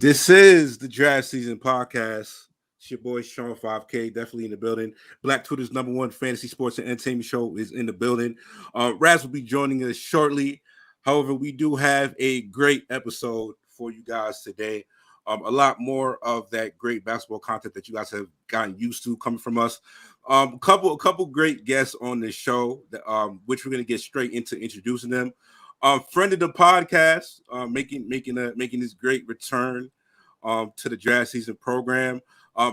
This is the Draft Season Podcast. It's your boy Sean 5K, definitely in the building. Black Twitter's #1 fantasy sports and entertainment show is in the building. Raz will be joining us shortly. However, we do have a great episode for you guys today. A lot more of that great basketball content that you guys have gotten used to coming from us. A couple great guests on this show, which we're going to get straight into introducing them. Friend of the podcast, making this great return to the draft season program.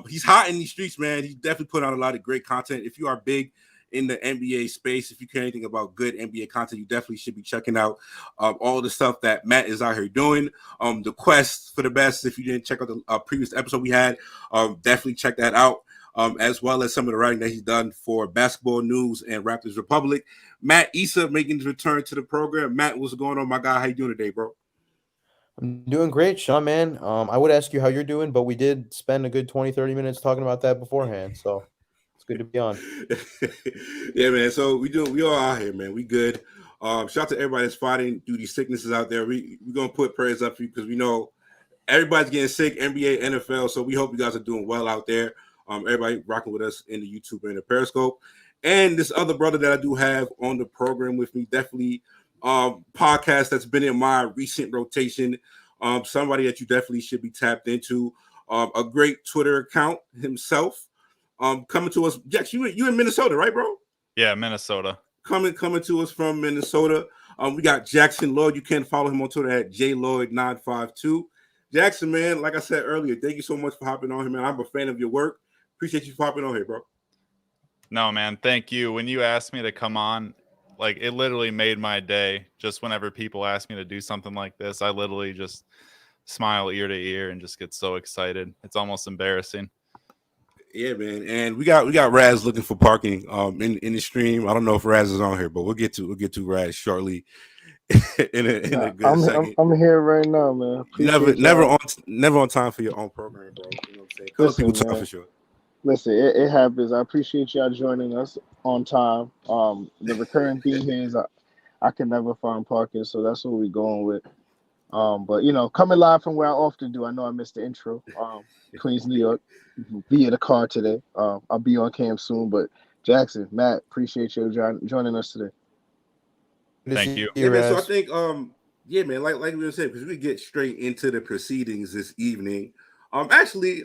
He's hot in these streets, man. He's definitely put out a lot of great content. If you are big in the NBA space, if you care anything about good NBA content, you definitely should be checking out all the stuff that Matt is out here doing. The quest for the best. If you didn't check out the previous episode we had, definitely check that out. As well as some of the writing that he's done for Basketball News and Raptors Republic. Matt Issa making his return to the program. Matt, what's going on, my guy? How you doing today, bro? I'm doing great, Sean, man. I would ask you how you're doing, but we did spend a good 20, 30 minutes talking about that beforehand, so it's good to be on. Yeah, man. So we all out here, man. We good. Shout out to everybody that's fighting through these sicknesses out there. We're gonna put prayers up for you because we know everybody's getting sick, NBA, NFL. So we hope you guys are doing well out there. Everybody rocking with us in the YouTube and the Periscope. And this other brother that I do have on the program with me, definitely podcast that's been in my recent rotation. Somebody that you definitely should be tapped into. A great Twitter account himself. Coming to us, Jax, you in Minnesota, right, bro? Yeah, Minnesota. Coming to us from Minnesota. We got Jackson Lloyd. You can follow him on Twitter at JLloyd952. Jackson, man, like I said earlier, thank you so much for hopping on here, man. I'm a fan of your work. Appreciate you for hopping on here, bro. No, man, thank you. When you asked me to come on, like it literally made my day. Just whenever people ask me to do something like this, I literally just smile ear to ear and just get so excited. It's almost embarrassing. Yeah, man. And we got Raz looking for parking in the stream. I don't know if Raz is on here, but we'll get to Raz shortly. in a good second. I'm here right now, man. Never on time for your own program, bro. You know what I'm saying? Listen, people talk for sure. Listen, it happens. I appreciate y'all joining us on time. The recurring theme here is I can never find parking, so that's what we're going with. But you know, coming live from where I often do. I know I missed the intro. Queens, New York, via the car today. I'll be on cam soon. But Jackson, Matt, appreciate you joining us today. Thank you. Yeah, man, so I think, yeah, man, like we were saying, because we get straight into the proceedings this evening. Actually,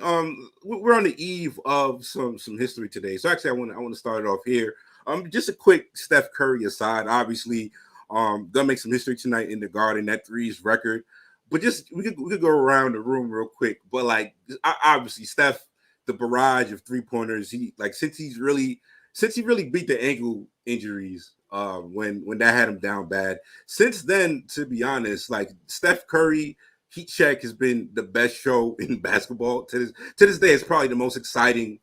we're on the eve of some history today. So actually, I want to start it off here. Just a quick Steph Curry aside. Obviously, gonna make some history tonight in the Garden. That threes record, but just we could go around the room real quick. But like, obviously, Steph, the barrage of 3-pointers. Since he really beat the ankle injuries. When that had him down bad. Since then, to be honest, like Steph Curry, Heat Check has been the best show in basketball. To this day, it's probably the most exciting,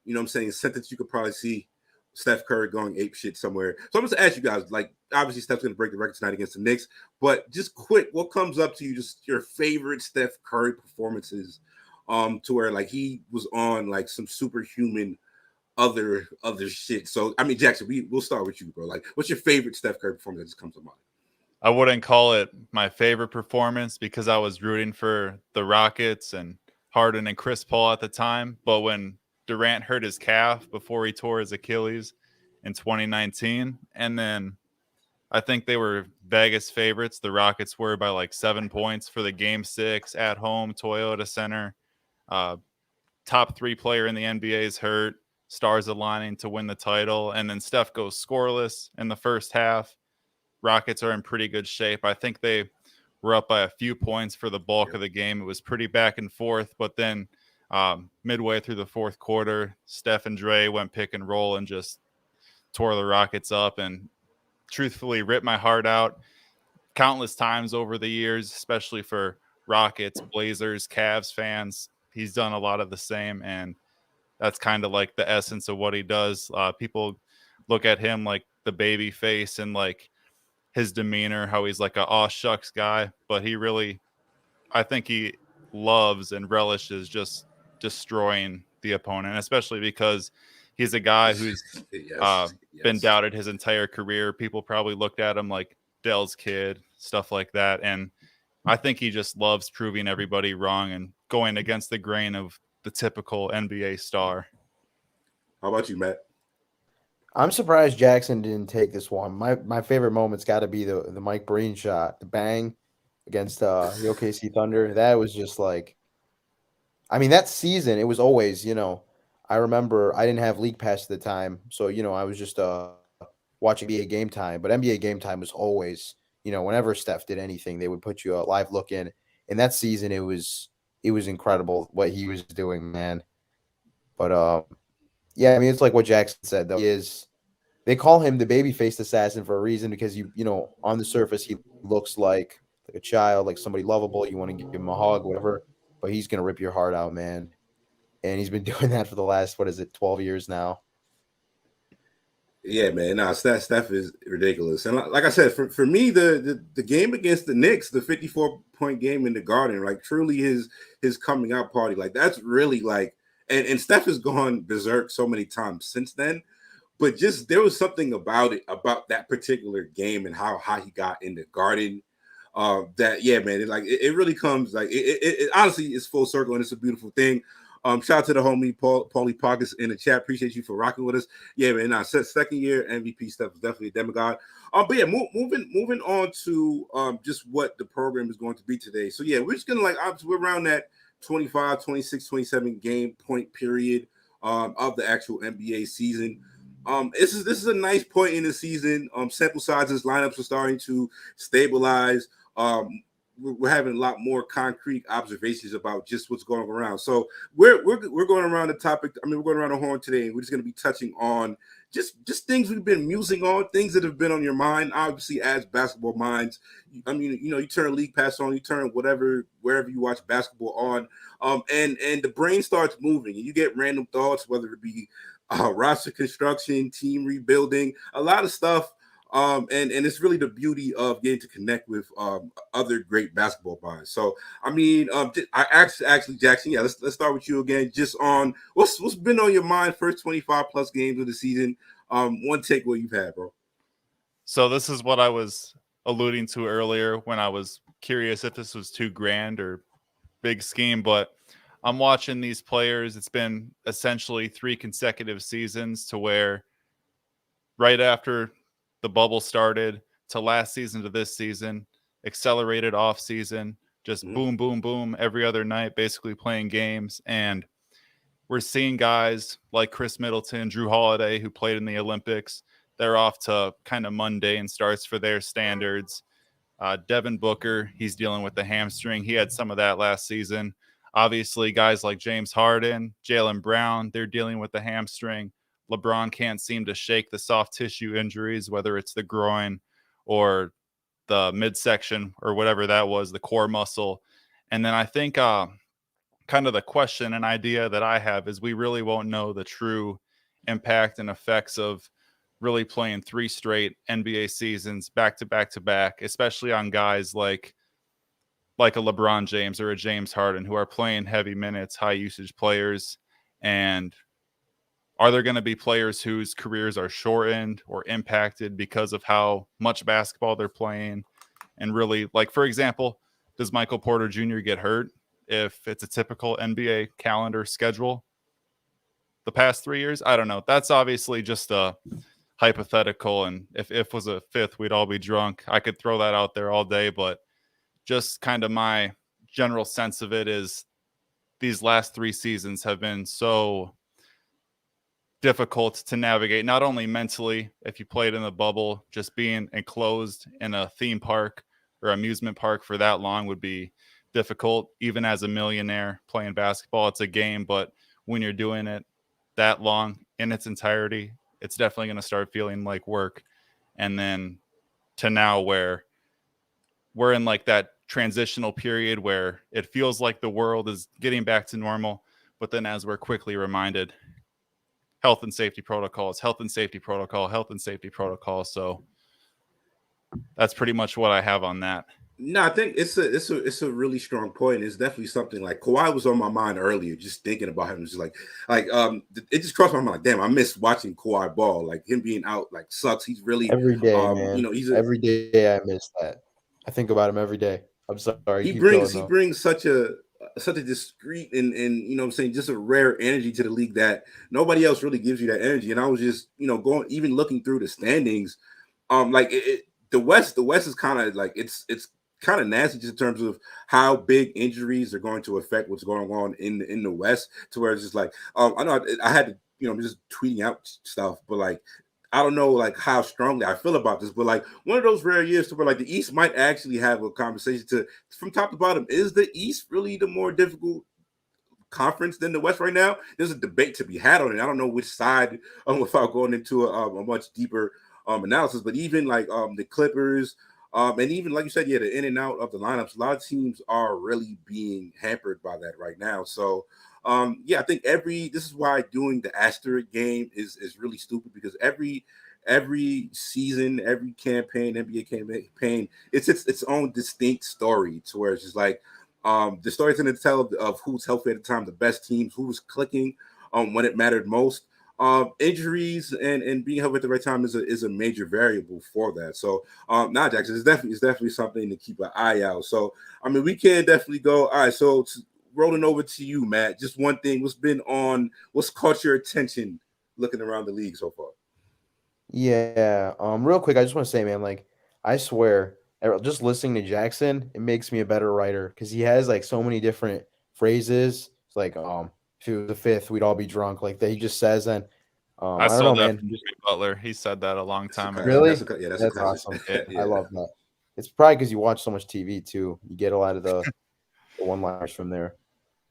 you know what I'm saying, sentence you could probably see Steph Curry going ape shit somewhere. So I'm just ask you guys, like, obviously Steph's going to break the record tonight against the Knicks, but just quick, what comes up to you, just your favorite Steph Curry performances, to where like he was on like some superhuman other shit. So I mean, Jackson, we'll start with you, bro. Like, what's your favorite Steph Curry performance that just comes to mind? I wouldn't call it my favorite performance because I was rooting for the Rockets and Harden and Chris Paul at the time. But when Durant hurt his calf before he tore his Achilles in 2019, and then I think they were Vegas favorites. The Rockets were by like 7 points for the Game 6 at home, Toyota Center. Top 3 player in the NBA is hurt. Stars aligning to win the title, and then Steph goes scoreless in the first half. Rockets are in pretty good shape. I think they were up by a few points for the bulk of the game. It was pretty back and forth, but then midway through the fourth quarter, Steph and Dre went pick and roll and just tore the Rockets up and truthfully ripped my heart out countless times over the years, especially for Rockets, Blazers, Cavs fans. He's done a lot of the same, and that's kind of like the essence of what he does. People look at him like the baby face and like his demeanor, how he's like a aw shucks guy, but he really, I think he loves and relishes just destroying the opponent, especially because he's a guy who's been doubted his entire career. People probably looked at him like Dell's kid, stuff like that. And I think he just loves proving everybody wrong and going against the grain of the typical NBA star. How about you, Matt? I'm surprised Jackson didn't take this one. My favorite moment's got to be the Mike Breen shot, the bang against the OKC Thunder. That was just like, I mean, that season it was always, I remember I didn't have League Pass at the time, so I was just watching NBA Game Time. But NBA Game Time was always, whenever Steph did anything, they would put you a live look in. And that season, it was incredible what he was doing, man. But yeah, I mean, it's like what Jackson said, though. They call him the baby-faced assassin for a reason because on the surface he looks like a child, like somebody lovable. You want to give him a hug, whatever, but he's gonna rip your heart out, man. And he's been doing that for the last 12 years now. Yeah, man. Nah, Steph is ridiculous. And like I said, for me, the game against the Knicks, the 54-point game in the Garden, like truly his coming out party, like that's really like, and Steph has gone berserk so many times since then. But just there was something about that particular game and how high he got in the Garden. That yeah, man, it really comes like it honestly is full circle and it's a beautiful thing. Shout out to the homie Paulie Pockets in the chat. Appreciate you for rocking with us. Yeah, man. Now, second year MVP stuff is definitely a demigod. But yeah, moving on to just what the program is going to be today. So yeah, we're just gonna obviously we're around that 25, 26, 27 game point period of the actual NBA season. This is a nice point in the season. Sample sizes, lineups are starting to stabilize. We're having a lot more concrete observations about just what's going around. So we're going around the topic. I mean, we're going around the horn today, and we're just going to be touching on just things we've been musing on, things that have been on your mind. Obviously, as basketball minds, I mean, you turn League Pass on, you turn wherever you watch basketball on, and the brain starts moving, and you get random thoughts, whether it be roster construction, team rebuilding, a lot of stuff. And it's really the beauty of getting to connect with other great basketball minds. So, I mean, I actually, Jackson, yeah, let's start with you again. Just on what's been on your mind first 25 plus games of the season. One takeaway you've had, bro. So this is what I was alluding to earlier when I was curious if this was too grand or big scheme, but I'm watching these players. It's been essentially 3 consecutive seasons to where right after the bubble started to last season to this season, accelerated off season, just boom, boom, boom, every other night, basically playing games. And we're seeing guys like Chris Middleton, Drew Holiday, who played in the Olympics. They're off to kind of mundane starts for their standards. Devin Booker, he's dealing with the hamstring. He had some of that last season. Obviously, guys like James Harden, Jaylen Brown, they're dealing with the hamstring. LeBron can't seem to shake the soft tissue injuries, whether it's the groin or the midsection or whatever that was, the core muscle. And then I think kind of the question and idea that I have is we really won't know the true impact and effects of really playing 3 straight NBA seasons back to back to back, especially on guys like a LeBron James or a James Harden who are playing heavy minutes, high usage players. And are there going to be players whose careers are shortened or impacted because of how much basketball they're playing? And really, like, for example, does Michael Porter Jr. get hurt if it's a typical NBA calendar schedule the past 3 years? I don't know. That's obviously just a hypothetical. And if was a fifth, we'd all be drunk. I could throw that out there all day, but just kind of my general sense of it is these last 3 seasons have been so difficult to navigate, not only mentally, if you played in the bubble, just being enclosed in a theme park or amusement park for that long would be difficult. Even as a millionaire playing basketball, it's a game, but when you're doing it that long in its entirety, it's definitely going to start feeling like work. And then to now where we're in like that transitional period where it feels like the world is getting back to normal, but then as we're quickly reminded, health and safety protocols. So that's pretty much what I have on that. No, I think it's a really strong point. It's definitely something like Kawhi was on my mind earlier, just thinking about him. Just like it just crossed my mind. Like, damn, I miss watching Kawhi ball. Like him being out, like sucks. He's really Every day, man. he's every day I miss that. I think about him every day. I'm sorry. he Keep going he though. brings such a discreet and you know what I'm saying, just a rare energy to the league that nobody else really gives you that energy. And I was just, you know, going even looking through the standings, like the West is kind of like it's kind of nasty just in terms of how big injuries are going to affect what's going on in the West, to where it's just like I know I had to, you know, just tweeting out stuff, but like I don't know like how strongly I feel about this, but like one of those rare years to where like the East might actually have a conversation to from top to bottom. Is the East really the more difficult conference than the West right now? There's a debate to be had on it. I don't know which side, without going into a much deeper analysis, but even like the Clippers, and even like you said, yeah, the in and out of the lineups, a lot of teams are really being hampered by that right now. So yeah, I think this is why doing the asterisk game is really stupid, because every season, every campaign, NBA campaign, it's its own distinct story, to where it's just like the story's going to tell of who's healthy at the time, the best teams, who's clicking when it mattered most. Injuries and being healthy at the right time is a major variable for that. So now, Jackson, it's definitely something to keep an eye out. So I mean, we can definitely go. All right, so rolling over to you, Matt. Just one thing: what's caught your attention looking around the league so far? Yeah. Real quick, I just want to say, man, like, I swear, just listening to Jackson, it makes me a better writer because he has like so many different phrases. It's like, if it was the fifth, we'd all be drunk, like that he just says. And I I don't stole know, that man. from Jimmy Butler. He said that a long time ago. Really? Yeah, that's a That's classic. awesome. Yeah. I love that. It's probably because you watch so much TV too. You get a lot of the one-liners from there.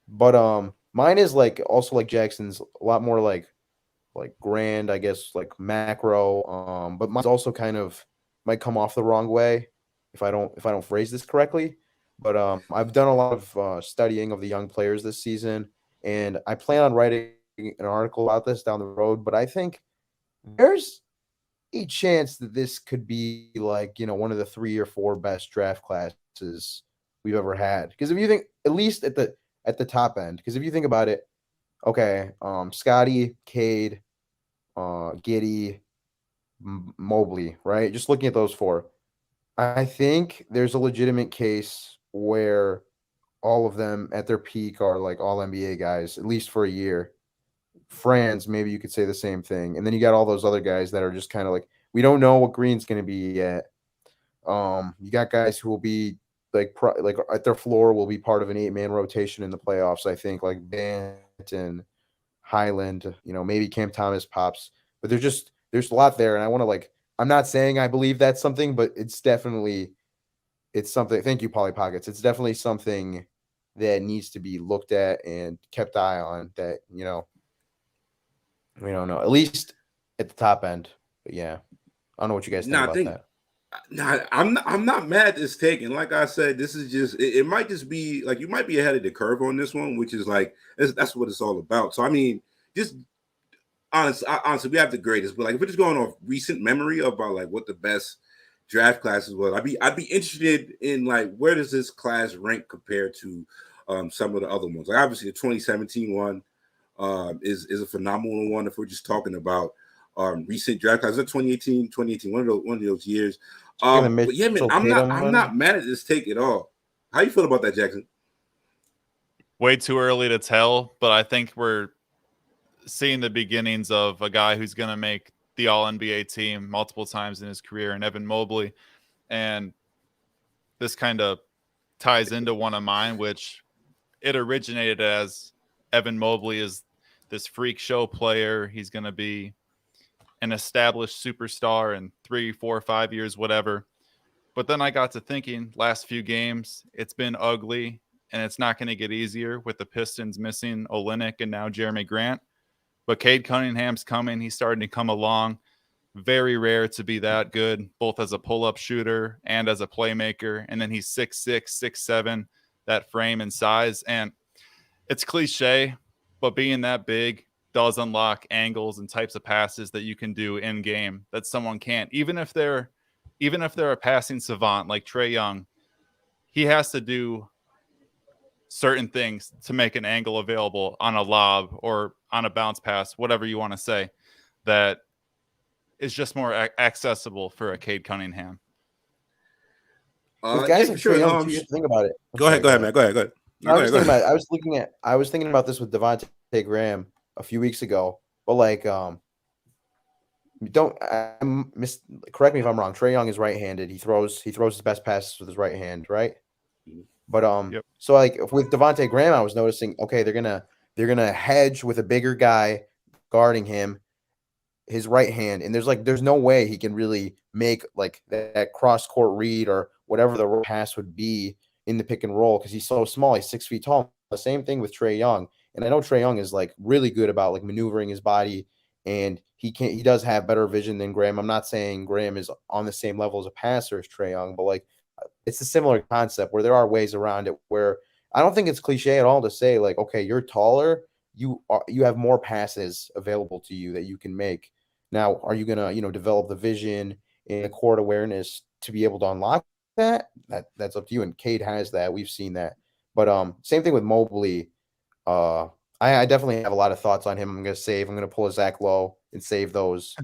But mine is like also like Jackson's, a lot more like grand, I guess, like macro. But mine's also kind of might come off the wrong way if I don't phrase this correctly. But I've done a lot of studying of the young players this season, and I plan on writing an article about this down the road. But I think there's a chance that this could be like, one of the 3 or 4 best draft classes we've ever had. Because if you think, at least at the top end, because if you think about it, okay, Scotty, Cade, Giddy, Mobley, right? Just looking at those 4, I think there's a legitimate case where all of them at their peak are like all NBA guys, at least for a year. Franz, maybe you could say the same thing. And then you got all those other guys that are just kind of like, we don't know what Green's going to be yet. You got guys who will be like at their floor will be part of an 8-man rotation in the playoffs. I think like Bant and Highland, maybe Cam Thomas pops, but there's a lot there. And I want to I'm not saying I believe that's something, but it's something. Thank you, Polly Pockets. It's definitely something that needs to be looked at and kept eye on, that, we don't know, at least at the top end. But yeah, I don't know what you guys think about that. No, I'm not mad at this take. And like I said, this is just it might just be like you might be ahead of the curve on this one, which is like that's what it's all about. So I mean, just honestly, we have the greatest, but like if we're just going off recent memory about like what the best draft classes was, I'd be interested in like where does this class rank compared to some of the other ones. Like obviously the 2017 one is a phenomenal one if we're just talking about recent draft classes. 2018, one of those years. But yeah, man, I'm not mad at this take at all. How you feel about that, Jackson? Way too early to tell, but I think we're seeing the beginnings of a guy who's going to make the All-NBA team multiple times in his career, and Evan Mobley. And this kind of ties into one of mine, which it originated as Evan Mobley is this freak show player. He's going to be an established superstar in 3, 4, 5 years, whatever. But then I got to thinking, last few games, it's been ugly, and it's not going to get easier with the Pistons missing Olynyk and now Jeremy Grant. But Cade Cunningham's coming. He's starting to come along. Very rare to be that good, both as a pull-up shooter and as a playmaker. And then he's 6'6", 6'7", that frame and size. And it's cliche, but being that big does unlock angles and types of passes that you can do in game that someone can't. Even if they're a passing savant like Trae Young, he has to do certain things to make an angle available on a lob or on a bounce pass, whatever you want to say, that is just more accessible for a Cade Cunningham. With guys Yeah, like sure. Trae Young, too, you have to think about it. I'm Go ahead, sorry, man. Go ahead. No, I go was ahead. thinking about it. I was thinking about this with Devontae Graham a few weeks ago, but like don't correct me if I'm wrong. Trae Young is right-handed. He throws his best passes with his right hand, right? Mhm. But Yep. so like with Devontae Graham, I was noticing, okay, they're gonna hedge with a bigger guy guarding him, his right hand, and there's no way he can really make like that cross court read or whatever the pass would be in the pick and roll because he's so small. He's 6 feet tall. The same thing with Trae Young, and I know Trae Young is like really good about like maneuvering his body, and he does have better vision than Graham. I'm not saying Graham is on the same level as a passer as Trae Young, but like it's a similar concept where there are ways around it where I don't think it's cliche at all to say like, okay, you're taller, you have more passes available to you that you can make. Now, are you gonna, develop the vision and the court awareness to be able to unlock that? That's up to you. And Cade has that. We've seen that. But same thing with Mobley. I definitely have a lot of thoughts on him. I'm gonna pull a Zach Lowe and save those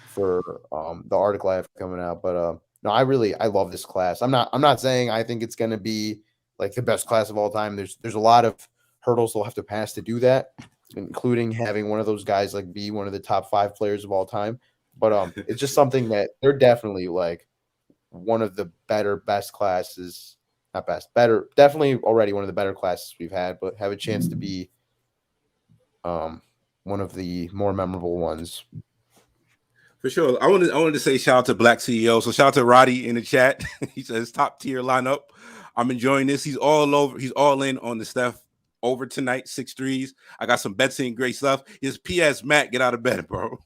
for the article I have coming out. But no, I love this class. I'm not saying I think it's gonna be like the best class of all time. There's a lot of hurdles they'll have to pass to do that, including having one of those guys like be one of the top 5 players of all time. But it's just something that they're definitely like one of the best classes, not best, better, definitely already one of the better classes we've had, but have a chance to be one of the more memorable ones. For sure. I wanted to say shout out to Black CEO. So shout out to Roddy in the chat. He says top tier lineup. I'm enjoying this. He's all in on the Steph over tonight, 6 threes. I got some bets in, great stuff. His PS Matt, get out of bed, bro.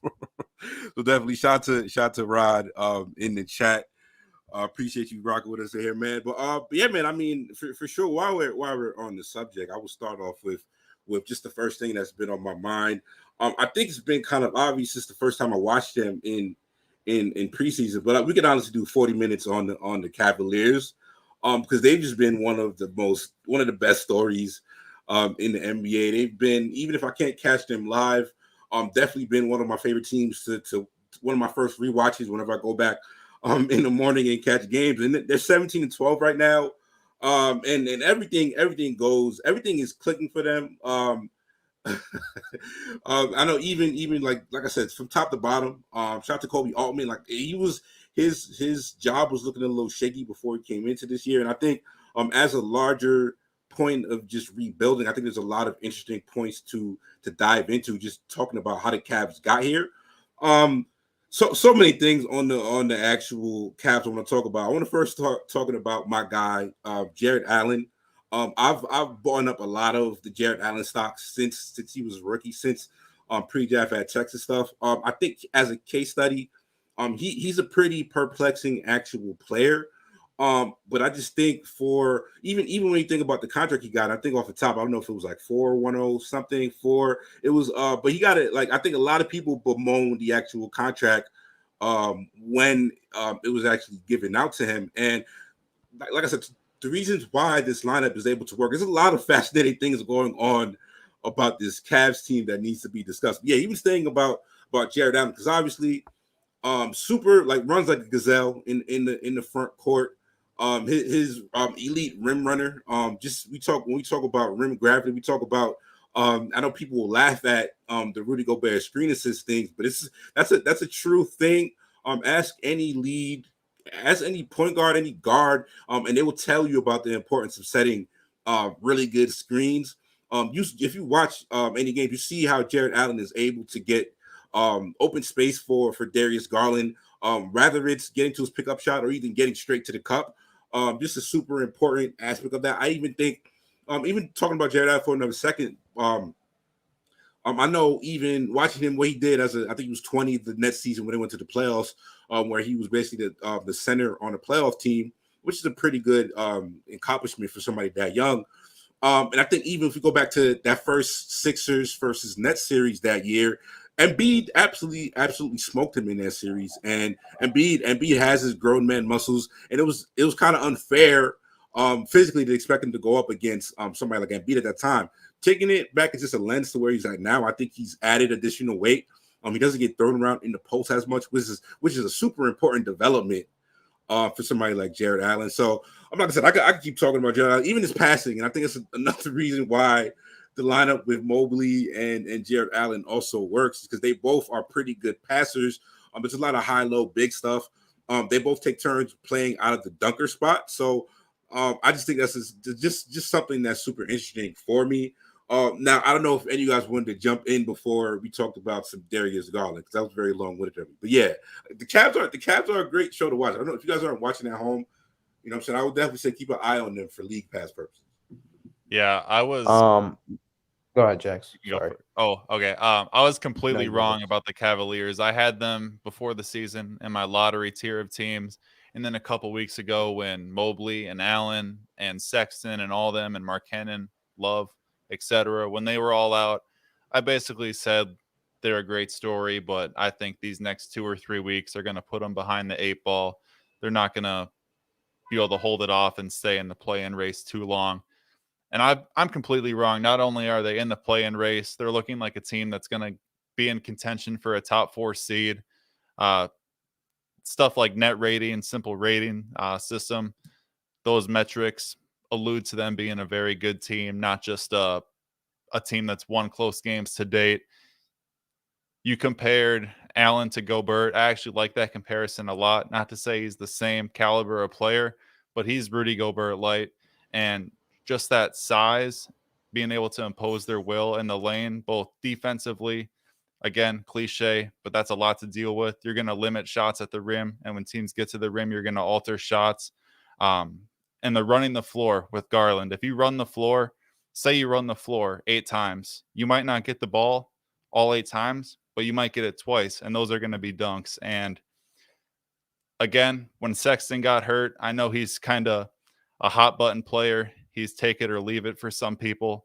So definitely shout out to Rod in the chat. Appreciate you rocking with us here, man. But yeah, man. I mean, for sure. While we're on the subject, I will start off with just the first thing that's been on my mind. I think it's been kind of obvious since the first time I watched them in preseason, but we could honestly do 40 minutes on the Cavaliers, because they've just been one of the best stories in the NBA. They've been, even if I can't catch them live, definitely been one of my favorite teams to one of my first rewatches whenever I go back in the morning and catch games. And they're 17-12 right now. And everything is clicking for them. I know even like I said, from top to bottom. Shout out to Kobe Altman. Like his job was looking a little shaky before he came into this year, and I think as a larger point of just rebuilding, I think there's a lot of interesting points to dive into. Just talking about how the Cavs got here. So many things on the actual Cavs I want to talk about. I want to first start talking about my guy, Jarrett Allen. I've bought up a lot of the Jarrett Allen stocks since he was a rookie, since pre-draft at Texas stuff. I think as a case study, he's a pretty perplexing actual player. But I just think for even when you think about the contract he got, I think off the top, I don't know if it was like 410 something, 4. It was but he got it. Like I think a lot of people bemoaned the actual contract when it was actually given out to him. And like I said, the reasons why this lineup is able to work, there's a lot of fascinating things going on about this Cavs team that needs to be discussed. Yeah, even saying about Jarrett Allen, because obviously super like runs like a gazelle in the front court. His elite rim runner. Just when we talk about rim gravity, we talk about I know people will laugh at the Rudy Gobert screen assist things, but that's a true thing. Ask any point guard, any guard, and they will tell you about the importance of setting really good screens. If you watch any game, you see how Jarrett Allen is able to get open space for Darius Garland, rather it's getting to his pickup shot or even getting straight to the cup. Just a super important aspect of that. I even think, even talking about Jarrett Allen for another second, I know even watching him what he did I think he was 20 the next season when they went to the playoffs, where he was basically the center on a playoff team, which is a pretty good accomplishment for somebody that young. And I think even if we go back to that first Sixers versus Nets series that year, Embiid absolutely smoked him in that series. And Embiid has his grown man muscles, and it was kind of unfair physically to expect him to go up against somebody like Embiid at that time. Taking it back as just a lens to where he's at now, I think he's added additional weight. He doesn't get thrown around in the post as much, which is a super important development for somebody like Jared Allen. So I'm like I said, I could keep talking about Jared Allen, even his passing, and I think it's another reason why the lineup with Mobley and Jared Allen also works because they both are pretty good passers. There's a lot of high-low big stuff. They both take turns playing out of the dunker spot. So I just think that's just something that's super interesting for me. Now, I don't know if any of you guys wanted to jump in before we talked about some Darius Garland because that was very long-winded. But yeah, the Cavs are a great show to watch. I don't know if you guys aren't watching at home. You know what I'm saying? I would definitely say keep an eye on them for league pass purposes. Yeah, I was. Go ahead, Jax. Sorry. Oh, okay. I was completely No, wrong about the Cavaliers. I had them before the season in my lottery tier of teams, and then a couple weeks ago when Mobley and Allen and Sexton and all them and Markkanen, Love, etc., when they were all out, I basically said they're a great story, but I think these next 2 or 3 weeks are going to put them behind the 8 ball. They're not going to be able to hold it off and stay in the play-in race too long. And I'm completely wrong. Not only are they in the play-in race, they're looking like a team that's going to be in contention for a top 4 seed. Stuff like net rating, simple rating system, those metrics allude to them being a very good team, not just a team that's won close games to date. You compared Allen to Gobert. I actually like that comparison a lot. Not to say he's the same caliber of player, but he's Rudy Gobert light. And just that size, being able to impose their will in the lane, both defensively, again, cliche, but that's a lot to deal with. You're going to limit shots at the rim, and when teams get to the rim, you're going to alter shots. And the running the floor with Garland. If you run the floor, say you run the floor 8 times, you might not get the ball all 8 times, but you might get it twice, and those are going to be dunks. And again, when Sexton got hurt, I know he's kind of a hot button player. He's take it or leave it for some people.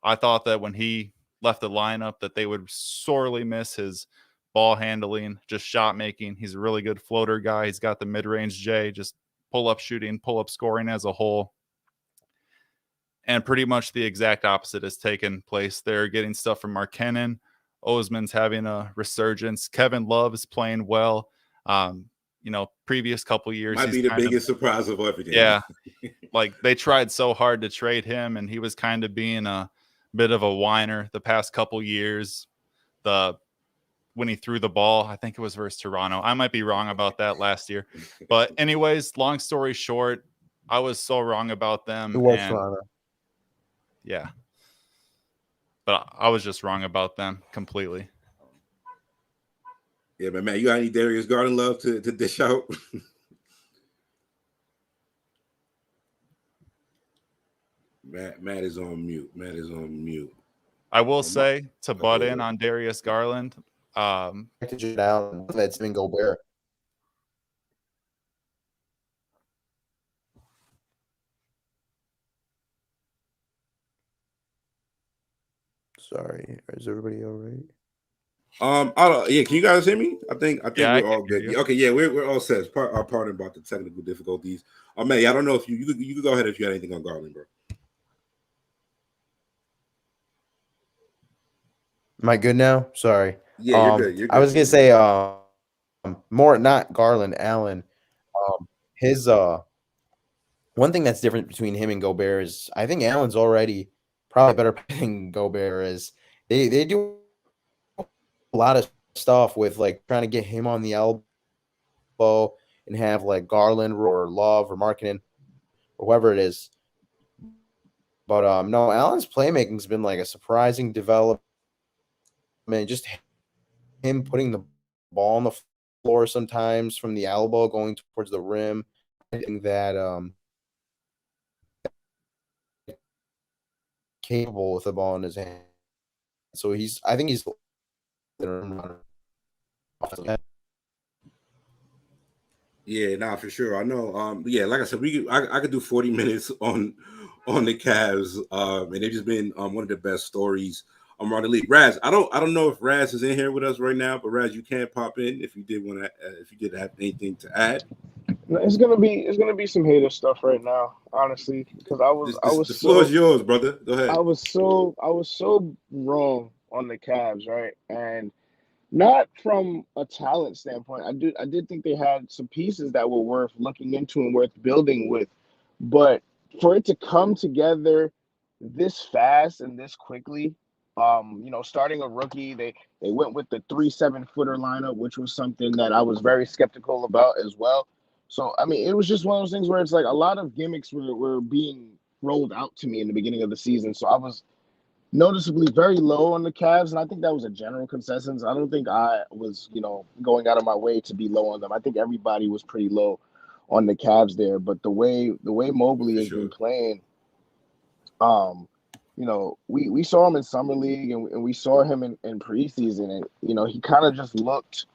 I thought that when he left the lineup that they would sorely miss his ball handling, just shot making. He's a really good floater guy. He's got the mid-range J, just pull-up shooting, pull-up scoring as a whole. And pretty much the exact opposite has taken place. They're getting stuff from Markkanen. Osman's having a resurgence. Kevin Love is playing well. Previous couple years might be the biggest surprise of everything. Yeah, like they tried so hard to trade him, and he was kind of being a bit of a whiner the past couple years. When he threw the ball, I think it was versus Toronto. I might be wrong about that last year, but anyways, long story short, I was so wrong about them. It was Toronto. Yeah, but I was just wrong about them completely. Yeah, but man, you got any Darius Garland love to dish out? Matt is on mute. I will say to butt in on Darius Garland. That's been Gobert. Sorry, is everybody all right? Yeah, can you guys hear me? I think Yeah, we're all good. Okay, yeah, we're all set. Pardon about the technical difficulties. May, I don't know if you could go ahead if you had anything on Garland, bro. Am I good now? Sorry. Yeah, you're good. You're good. I was gonna say more not Garland, Allen. His one thing that's different between him and Gobert is I think Allen's already probably better than Gobert is. They do a lot of stuff with like trying to get him on the elbow and have like Garland or Love or Markkanen or whoever it is. But no, Allen's playmaking's been like a surprising development. Just him putting the ball on the floor sometimes from the elbow going towards the rim. I think that capable with the ball in his hand. So I think he's yeah, nah, for sure. I know. Yeah, like I said, I could do 40 minutes on the Cavs. And they've just been one of the best stories around the league. Raz, I don't know if Raz is in here with us right now, but Raz, you can pop in if you did want to if you did have anything to add. It's gonna be some hater stuff right now, honestly, because the floor is yours, brother. Go ahead. I was so wrong on the Cavs, right? And Not from a talent standpoint. I did think they had some pieces that were worth looking into and worth building with, but for it to come together this fast and this quickly, starting a rookie, they went with the 3 7-footer lineup, which was something that I was very skeptical about as well. So I mean, it was just one of those things where it's like a lot of gimmicks were being rolled out to me in the beginning of the season. So I was noticeably very low on the Cavs, and I think that was a general consensus. I don't think I was, going out of my way to be low on them. I think everybody was pretty low on the Cavs there. But the way Mobley For has been sure. playing, we saw him in summer league and we saw him in preseason, and he kind of just looked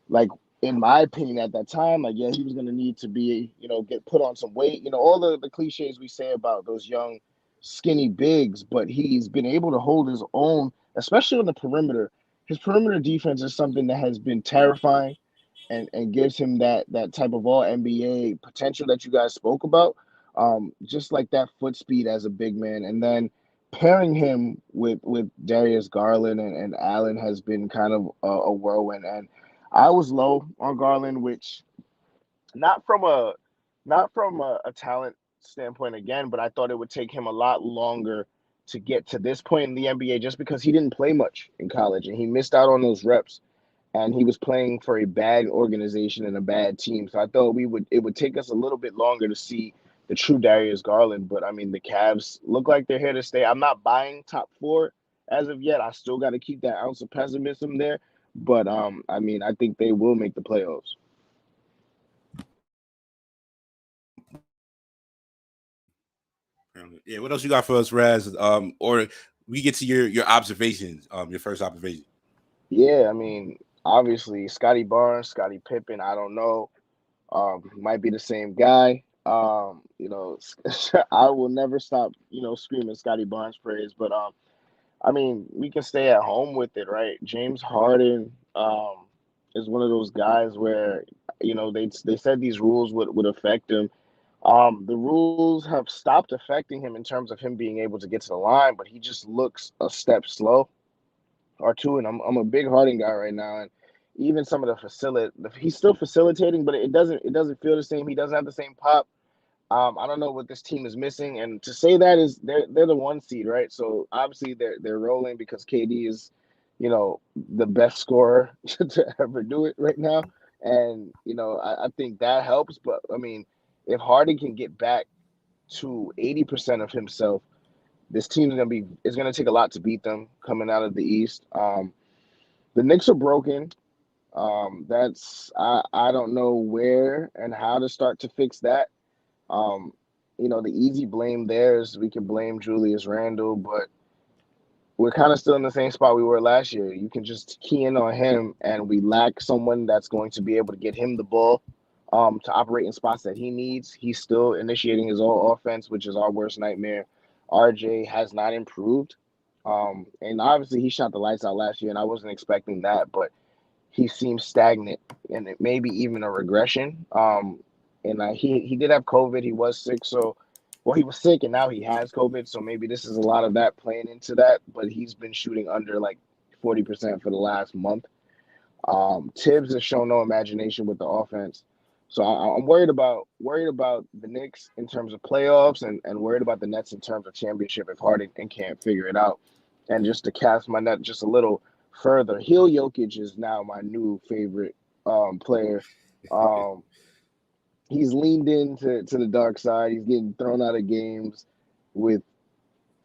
like, in my opinion, at that time, like, yeah, he was going to need to be, get put on some weight, all the cliches we say about those young, skinny bigs, but he's been able to hold his own, especially on the perimeter. His perimeter defense is something that has been terrifying and gives him that type of all NBA potential that you guys spoke about. Just like that foot speed as a big man. And then pairing him with Darius Garland and Allen has been kind of a whirlwind. And I was low on Garland, which not from a not from a talent standpoint again, but I thought it would take him a lot longer to get to this point in the NBA just because he didn't play much in college and he missed out on those reps and he was playing for a bad organization and a bad team. So I thought it would take us a little bit longer to see the true Darius Garland. But I mean, the Cavs look like they're here to stay. I'm not buying top four as of yet. I still got to keep that ounce of pessimism there. But I mean, I think they will make the playoffs. Yeah, what else you got for us, Raz? Or we get to your observations, your first observation. Yeah, I mean, obviously Scotty Barnes, Scotty Pippen. I don't know. Might be the same guy. I will never stop, screaming Scotty Barnes praise. But I mean, we can stay at home with it, right? James Harden is one of those guys where they said these rules would affect him. The rules have stopped affecting him in terms of him being able to get to the line, but he just looks a step slow or two. And I'm a big Harden guy right now, and even some of he's still facilitating, but it doesn't feel the same. He doesn't have the same pop. I don't know what this team is missing, and to say that is they're the 1 seed, right? So obviously they're rolling because KD is, the best scorer to ever do it right now, and I think that helps. But I mean, if Harden can get back to 80% of himself, this team is gonna take a lot to beat them coming out of the East. The Knicks are broken. That's I don't know where and how to start to fix that. Um, the easy blame there is we can blame Julius Randle, but we're kind of still in the same spot we were last year. You can just key in on him, and we lack someone that's going to be able to get him the ball to operate in spots that he needs. He's still initiating his own offense, which is our worst nightmare. RJ has not improved. And obviously he shot the lights out last year, and I wasn't expecting that, but he seems stagnant and it maybe even a regression. And he did have COVID. He was sick, he was sick and now he has COVID. So maybe this is a lot of that playing into that. But he's been shooting under like 40% for the last month. Tibbs has shown no imagination with the offense. So I'm worried about the Knicks in terms of playoffs and worried about the Nets in terms of championship if Harden can't figure it out. And just to cast my net just a little further, Heel Jokic is now my new favorite player. Um, he's leaned into the dark side. He's getting thrown out of games with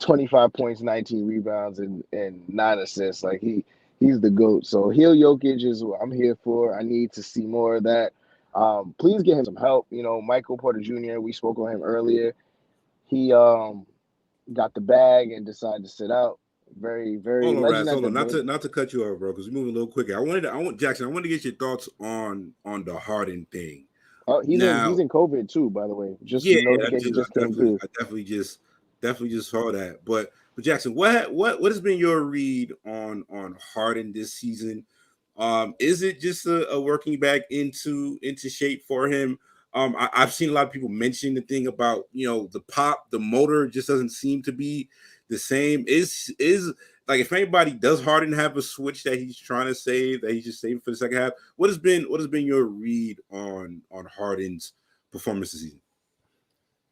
25 points, 19 rebounds, and 9 assists. Like he's the GOAT. So Heel Jokic is what I'm here for. I need to see more of that. Please get him some help. Michael Porter Jr., we spoke on him earlier. He got the bag and decided to sit out. Very, very Hold on, legend Raz. at Hold the on. big. Not to cut you off, bro, because we're moving a little quicker. Jackson. I want to get your thoughts on the Harden thing. Oh, he's Now, in COVID too, by the way. Just yeah, the notification just came through. I definitely just saw that. But Jackson, what has been your read on Harden this season? Is it just a working back into shape for him? I've seen a lot of people mention the thing about the pop, the motor just doesn't seem to be the same. Is like if anybody does Harden have a switch that he's trying to save, that he's just saving for the second half, what has been your read on Harden's performance this season?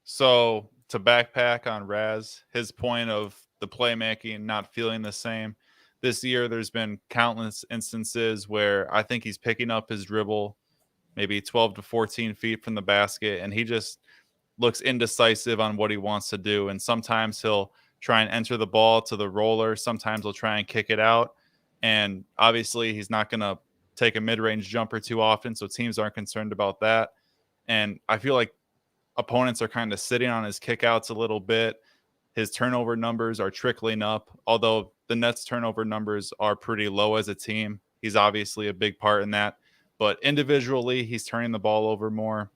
So to backpack on Raz, his point of the playmaking not feeling the same. This year, there's been countless instances where I think he's picking up his dribble maybe 12 to 14 feet from the basket, and he just looks indecisive on what he wants to do. And sometimes he'll try and enter the ball to the roller. Sometimes he'll try and kick it out. And obviously, he's not going to take a mid-range jumper too often, so teams aren't concerned about that. And I feel like opponents are kind of sitting on his kickouts a little bit. His turnover numbers are trickling up, although the Nets' turnover numbers are pretty low as a team. He's obviously a big part in that. But individually, he's turning the ball over more.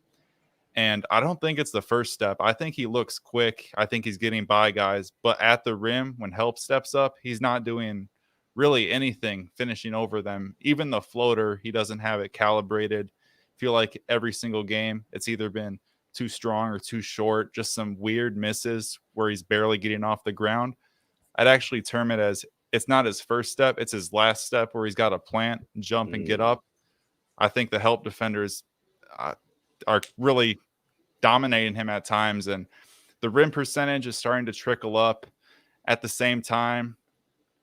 And I don't think it's the first step. I think he looks quick. I think he's getting by guys. But at the rim, when help steps up, he's not doing really anything finishing over them. Even the floater, he doesn't have it calibrated. I feel like every single game, it's either been too strong or too short, just some weird misses where he's barely getting off the ground. I'd actually term it as it's not his first step, it's his last step where he's got to plant, jump, and get up. I think the help defenders are really dominating him at times, and the rim percentage is starting to trickle up. At the same time,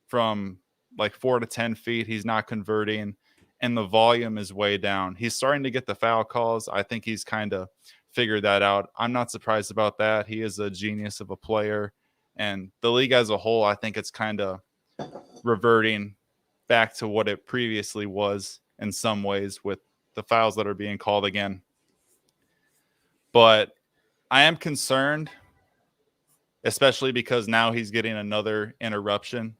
from like 4 to 10 feet, he's not converting, and the volume is way down. He's starting to get the foul calls. I think he's kind of figured that out. I'm not surprised about that. He is a genius of a player, and the league as a whole, I think it's kind of reverting back to what it previously was in some ways with the fouls that are being called again. But I am concerned, especially because now he's getting another interruption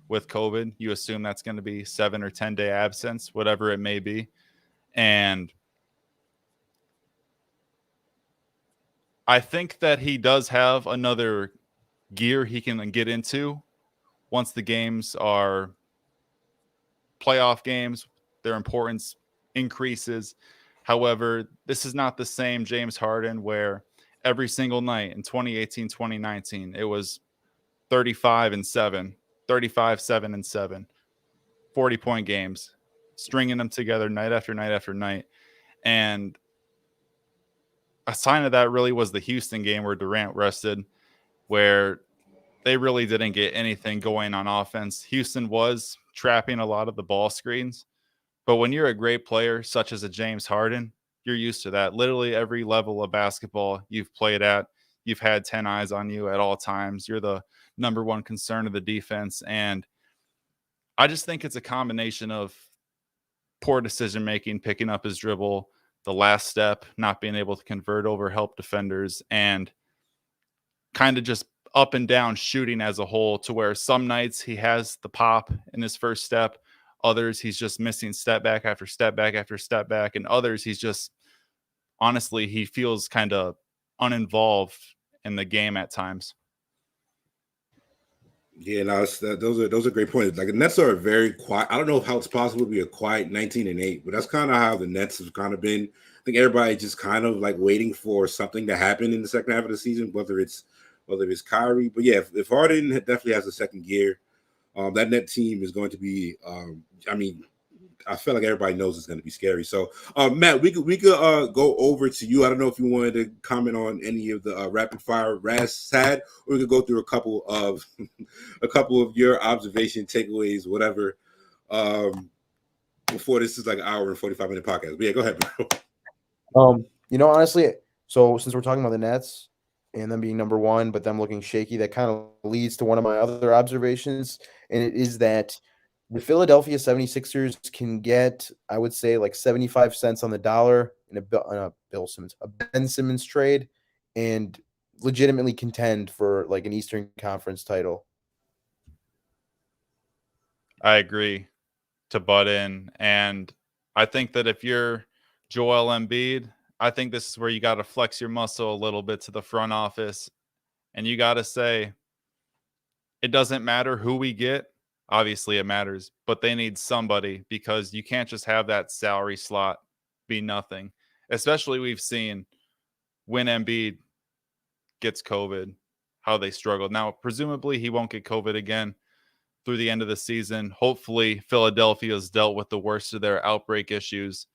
with COVID. You assume that's going to be 7 or 10 day absence, whatever it may be. And I think that he does have another gear he can get into once the games are playoff games, their importance increases. However, this is not the same James Harden where every single night in 2018, 2019, it was 35-7, 35-7-7, 40-point games, stringing them together night after night after night. And a sign of that really was the Houston game where Durant rested, where they really didn't get anything going on offense. Houston was trapping a lot of the ball screens. But when you're a great player, such as a James Harden, you're used to that. Literally every level of basketball you've played at, you've had 10 eyes on you at all times. You're the number one concern of the defense. And I just think it's a combination of poor decision-making, picking up his dribble, the last step, not being able to convert over help defenders, and kind of just up and down shooting as a whole, to where some nights he has the pop in his first step. Others, he's just missing step back after step back after step back. And others, he's just, honestly, he feels kind of uninvolved in the game at times. Yeah, no, those are great points. Like the Nets are very quiet. I don't know how it's possible to be a quiet 19-8, but that's kind of how the Nets have kind of been. I think everybody just kind of like waiting for something to happen in the second half of the season, whether it's Kyrie. But yeah, if Harden definitely has a second gear, that net team is going to be. I feel like everybody knows it's going to be scary. So, Matt, we could go over to you. I don't know if you wanted to comment on any of the rapid fire Raz had, or we could go through a couple of your observation takeaways, whatever. Before this is like an hour and 45-minute podcast. But yeah, go ahead, bro. Honestly, so since we're talking about the Nets and them being number one, but them looking shaky, that kind of leads to one of my other observations, and it is that the Philadelphia 76ers can get, I would say, like 75 cents on the dollar in a Ben Simmons trade and legitimately contend for like an Eastern Conference title. I agree, to butt in. And I think that if you're Joel Embiid, I think this is where you got to flex your muscle a little bit to the front office. And you got to say, it doesn't matter who we get. Obviously, it matters, but they need somebody, because you can't just have that salary slot be nothing. Especially we've seen when Embiid gets COVID, how they struggled. Now, presumably he won't get COVID again, through the end of the season. Hopefully, Philadelphia's dealt with the worst of their outbreak issues.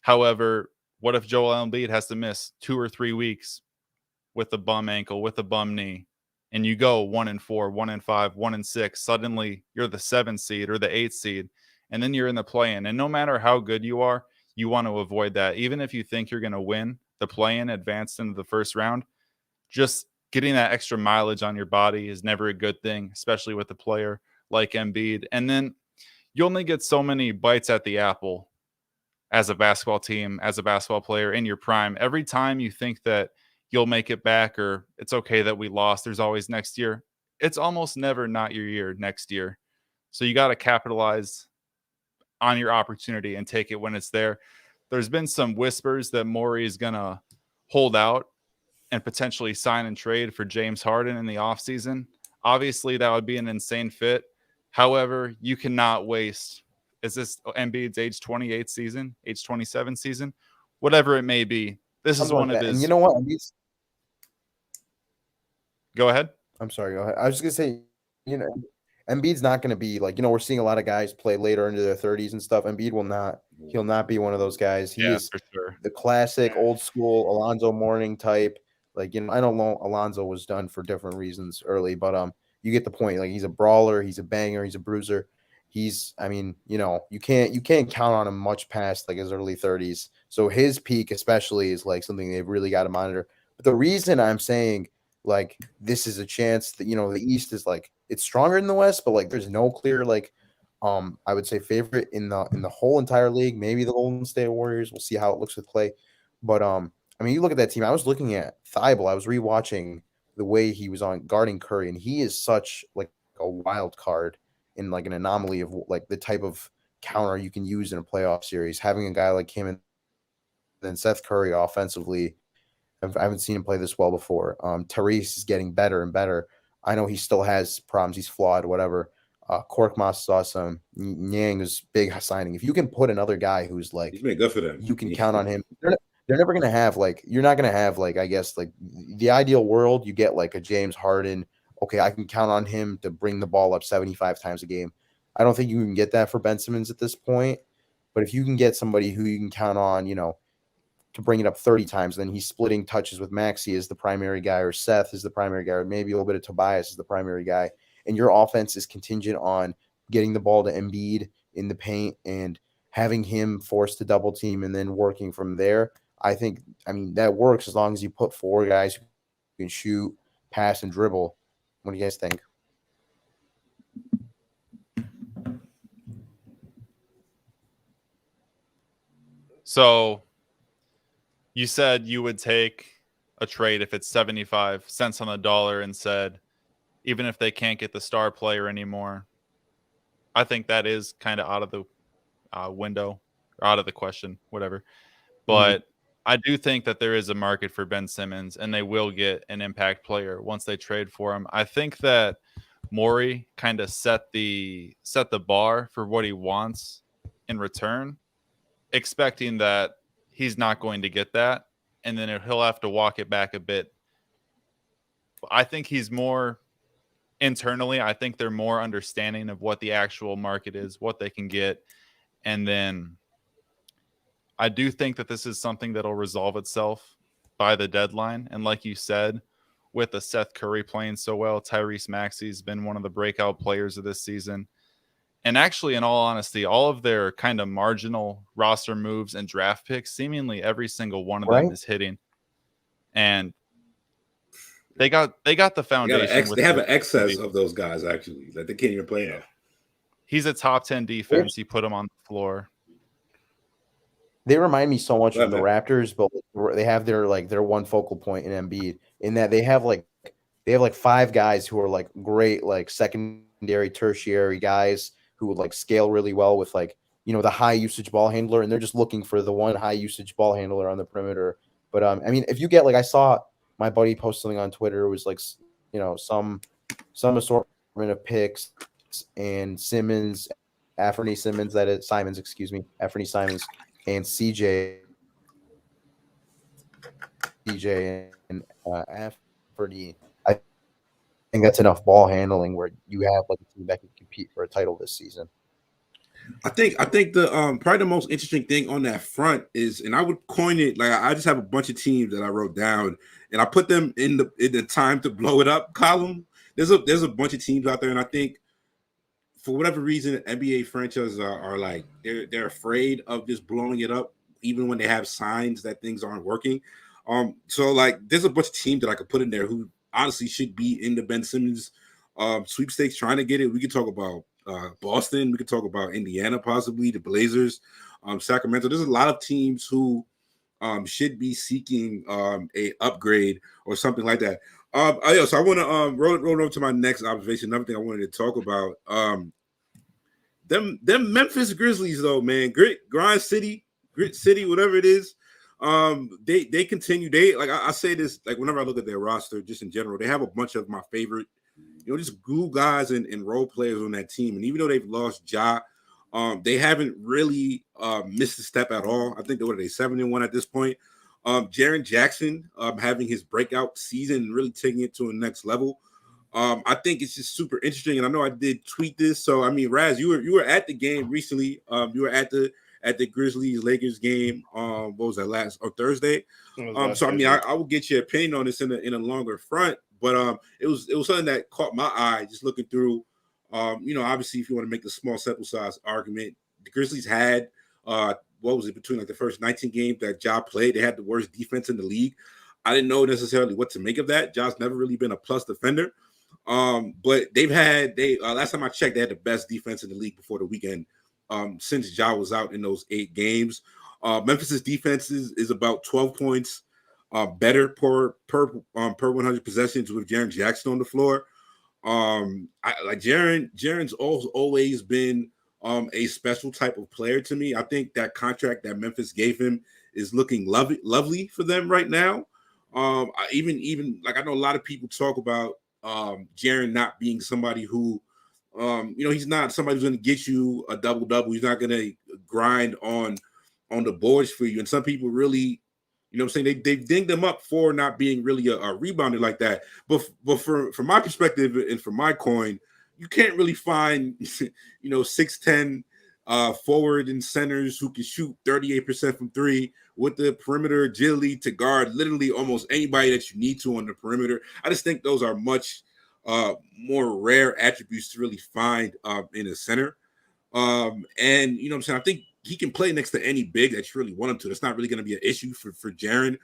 However, what if Joel Embiid has to miss 2 or 3 weeks with a bum ankle, with a bum knee, and you go 1-4, 1-5, 1-6? Suddenly, you're the 7th seed or the 8th seed, and then you're in the play-in. And no matter how good you are, you want to avoid that. Even if you think you're going to win the play-in, advanced into the first round, just getting that extra mileage on your body is never a good thing, especially with a player like Embiid. And then you only get so many bites at the apple as a basketball team, as a basketball player in your prime. Every time you think that you'll make it back or it's okay that we lost, there's always next year. It's almost never not your year next year. So you got to capitalize on your opportunity and take it when it's there. There's been some whispers that Morey is going to hold out and potentially sign and trade for James Harden in the offseason. Obviously, that would be an insane fit. However, you cannot waste, is this Embiid's age 28 season, age 27 season, whatever it may be. This is one of his. And you know what? Embiid's... Go ahead. I'm sorry. Go ahead. I was just going to say, you know, Embiid's not going to be like, you know, we're seeing a lot of guys play later into their 30s and stuff. Embiid will not. He'll not be one of those guys. He is for sure the classic old school Alonzo Mourning type. Like, you know, I don't know, Alonzo was done for different reasons early, but you get the point. Like, he's a brawler, he's a banger, he's a bruiser. I mean, you know, you can't count on him much past like his early 30s. So his peak especially is like something they've really got to monitor. But the reason I'm saying like this is a chance that, you know, the East is like, it's stronger than the West, but like there's no clear like I would say favorite in the whole entire league. Maybe the Golden State Warriors. We'll see how it looks with Clay. But I mean, you look at that team. I was looking at Thibault. I was rewatching the way he was on guarding Curry, and he is such like a wild card in like an anomaly of like the type of counter you can use in a playoff series. Having a guy like him and then Seth Curry offensively, I haven't seen him play this well before. Tyrese is getting better and better. I know he still has problems. He's flawed, whatever. Korkmaz is awesome. Niang is big signing. If you can put another guy who's like, he's been good for them. You can count on him. They're never going to have like, you're not going to have like, I guess like the ideal world, you get like a James Harden. Okay, I can count on him to bring the ball up 75 times a game. I don't think you can get that for Ben Simmons at this point. But if you can get somebody who you can count on, you know, to bring it up 30 times, then he's splitting touches with Maxey as the primary guy, or Seth is the primary guy, or maybe a little bit of Tobias is the primary guy. And your offense is contingent on getting the ball to Embiid in the paint and having him forced to double team and then working from there. I mean, that works as long as you put 4 guys who can shoot, pass, and dribble. What do you guys think? So you said you would take a trade if it's 75 cents on the dollar and said, even if they can't get the star player anymore. I think that is kind of out of the window, or out of the question, whatever. But I do think that there is a market for Ben Simmons, and they will get an impact player once they trade for him. I think that Morey kind of set the bar for what he wants in return, expecting that he's not going to get that, and then he'll have to walk it back a bit. I think he's more internally. I think they're more understanding of what the actual market is, what they can get, and then I do think that this is something that'll resolve itself by the deadline. And like you said, with the Seth Curry playing so well, Tyrese Maxey's been one of the breakout players of this season. And actually, in all honesty, all of their kind of marginal roster moves and draft picks, seemingly every single one of them is hitting. And they got the foundation. They have an excess of those guys, actually, that they can't even play now. He's a top 10 defense. You put him on the floor. They remind me so much of the Raptors, but they have their one focal point in Embiid, in that they have 5 guys who are like great, like secondary, tertiary guys who would like scale really well with like, you know, the high usage ball handler, and they're just looking for the one high usage ball handler on the perimeter. But I mean, if you get like, I saw my buddy post something on Twitter, it was like, you know, some assortment of picks and Simons, Anthony Simons, Simons, and CJ and Anthony. I think that's enough ball handling where you have like a team that can compete for a title this season. I think the probably the most interesting thing on that front is, and I would coin it like I just have a bunch of teams that I wrote down and I put them in the time to blow it up column. There's a bunch of teams out there, and I think for whatever reason, NBA franchises are like they're afraid of just blowing it up, even when they have signs that things aren't working. So like there's a bunch of teams that I could put in there who honestly should be in the Ben Simmons sweepstakes trying to get it. We could talk about Boston. We could talk about Indiana, possibly the Blazers, Sacramento. There's a lot of teams who should be seeking a upgrade or something like that. So I want to roll over to my next observation. Another thing I wanted to talk about. Them Memphis Grizzlies though, man, grit city, whatever it is. They continue. They like I say this like whenever I look at their roster, just in general, they have a bunch of my favorite, just glue guys and role players on that team. And even though they've lost Ja, they haven't really missed a step at all. I think they 7-1 at this point. Jaren Jackson having his breakout season and really taking it to a next level. I think it's just super interesting, and I know I did tweet this. So I mean, Raz, you were at the game recently. You were at the Grizzlies Lakers game. What was that Thursday? So I mean, I will get your opinion on this in a longer front, but it was something that caught my eye just looking through. Obviously, if you want to make the small sample size argument, the Grizzlies had what was it between like the first 19 games that Ja played, they had the worst defense in the league. I didn't know necessarily what to make of that. Ja's never really been a plus defender. But last time I checked, they had the best defense in the league before the weekend. Since Ja was out in those 8 games. Memphis's defense is about 12 points better per 100 possessions with Jaren Jackson on the floor. Jaren's always been a special type of player to me. I think that contract that Memphis gave him is looking lovely for them right now. Even like I know a lot of people talk about Jaren not being somebody who he's not somebody who's going to get you a double-double. He's not going to grind on the boards for you. And some people really, they've dinged him up for not being really a rebounder like that. But from my perspective and from my coin, you can't really find, 6'10" forward and centers who can shoot 38% from 3 with the perimeter agility to guard literally almost anybody that you need to on the perimeter. I just think those are much more rare attributes to really find in a center. And I think he can play next to any big that you really want him to. That's not really going to be an issue for Jaren,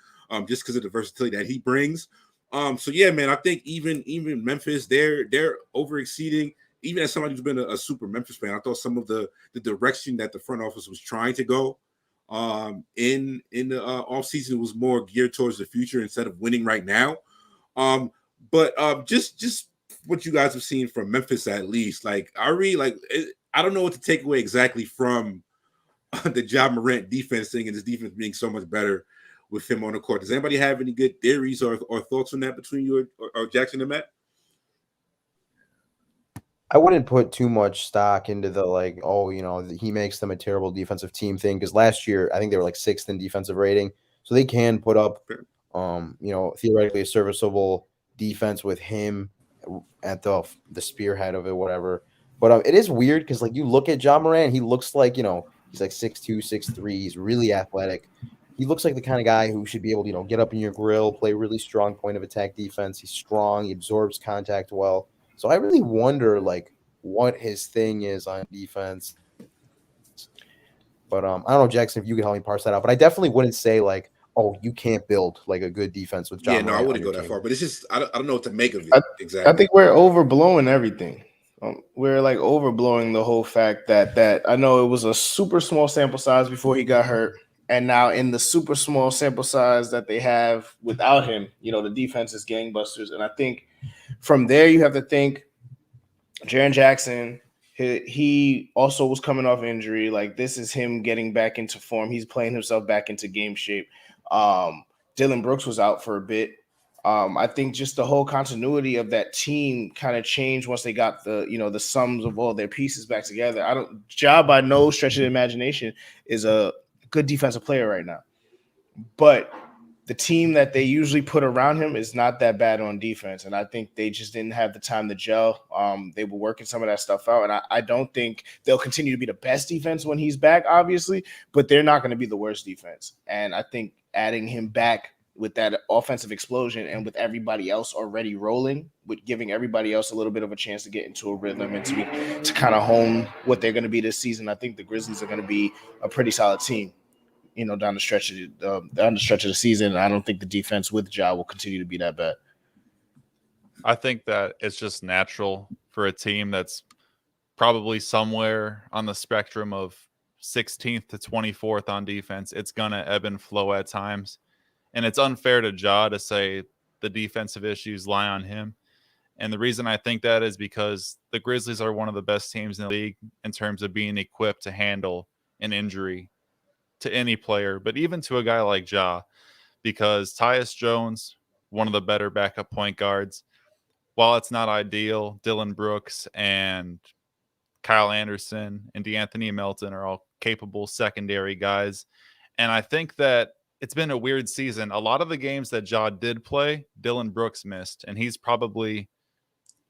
just because of the versatility that he brings. So yeah, man, I think even Memphis, they're over exceeding. Even as somebody who's been a super Memphis fan, I thought some of the direction that the front office was trying to go in the offseason was more geared towards the future instead of winning right now. But just what you guys have seen from Memphis, at least, like I don't know what to take away exactly from the Ja Morant defense thing and his defense being so much better with him on the court. Does anybody have any good theories or thoughts on that between you or Jackson and Matt? I wouldn't put too much stock into the he makes them a terrible defensive team thing, because last year I think they were like 6th in defensive rating, so they can put up theoretically a serviceable defense with him at the spearhead of it, whatever. But it is weird because like you look at Ja Morant, he looks like he's like 6'2", 6'3", he's really athletic. He looks like the kind of guy who should be able to get up in your grill, play really strong point of attack defense. He's strong, he absorbs contact well. So I really wonder what his thing is on defense. But I don't know, Jackson, if you could help me parse that out. But I definitely wouldn't say you can't build like a good defense with Ja. Yeah, no, I wouldn't go that far. But it's just I don't know what to make of it exactly. I think we're overblowing everything. We're like overblowing the whole fact that I know it was a super small sample size before he got hurt. And now in the super small sample size that they have without him, the defense is gangbusters. And I think from there you have to think Jaren Jackson, he also was coming off injury. Like this is him getting back into form. He's playing himself back into game shape. Dylan Brooks was out for a bit. I think just the whole continuity of that team kind of changed once they got the sums of all their pieces back together. Ja by no stretch of the imagination is a good defensive player right now, but the team that they usually put around him is not that bad on defense. And I think they just didn't have the time to gel. They were working some of that stuff out. And I don't think they'll continue to be the best defense when he's back, obviously, but they're not going to be the worst defense. And I think adding him back with that offensive explosion and with everybody else already rolling, with giving everybody else a little bit of a chance to get into a rhythm and to kind of hone what they're going to be this season, I think the Grizzlies are going to be a pretty solid team, down the stretch of the season. I don't think the defense with Ja will continue to be that bad. I think that it's just natural for a team that's probably somewhere on the spectrum of 16th to 24th on defense. It's going to ebb and flow at times. And it's unfair to Ja to say the defensive issues lie on him. And the reason I think that is because the Grizzlies are one of the best teams in the league in terms of being equipped to handle an injury to any player, but even to a guy like Ja, because Tyus Jones, one of the better backup point guards, while it's not ideal, Dylan Brooks and Kyle Anderson and DeAnthony Melton are all capable secondary guys. And I think that it's been a weird season. A lot of the games that Ja did play, Dylan Brooks missed, and he's probably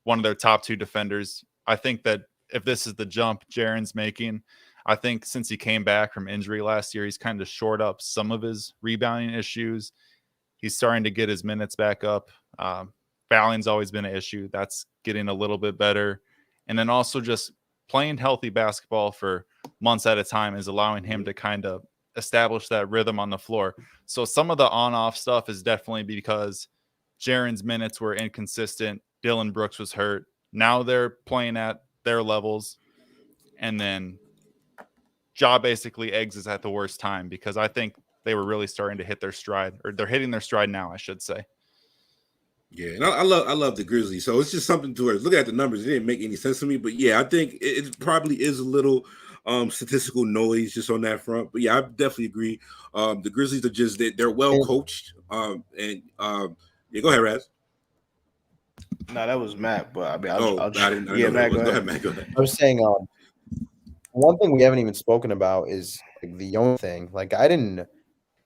one of their top two defenders. I think that if this is the jump Jaren's making, I think since he came back from injury last year, he's kind of shored up some of his rebounding issues. He's starting to get his minutes back up. Fouling's always been an issue. That's getting a little bit better. And then also just playing healthy basketball for months at a time is allowing him to kind of establish that rhythm on the floor. So some of the on-off stuff is definitely because Jaren's minutes were inconsistent. Dylan Brooks was hurt. Now they're playing at their levels. And then Ja basically exits at the worst time because I think they were really starting to hit their stride, or they're hitting their stride now, I should say. Yeah, and I love the Grizzlies. So it's just something to look at the numbers. It didn't make any sense to me, but yeah, I think it probably is a little statistical noise just on that front. But yeah, I definitely agree. The Grizzlies are they're well coached. Yeah, go ahead, Raz. No, that was Matt, but I mean, Matt, go ahead, Matt. Go ahead. I was saying, one thing we haven't even spoken about is like the young thing. Like I didn't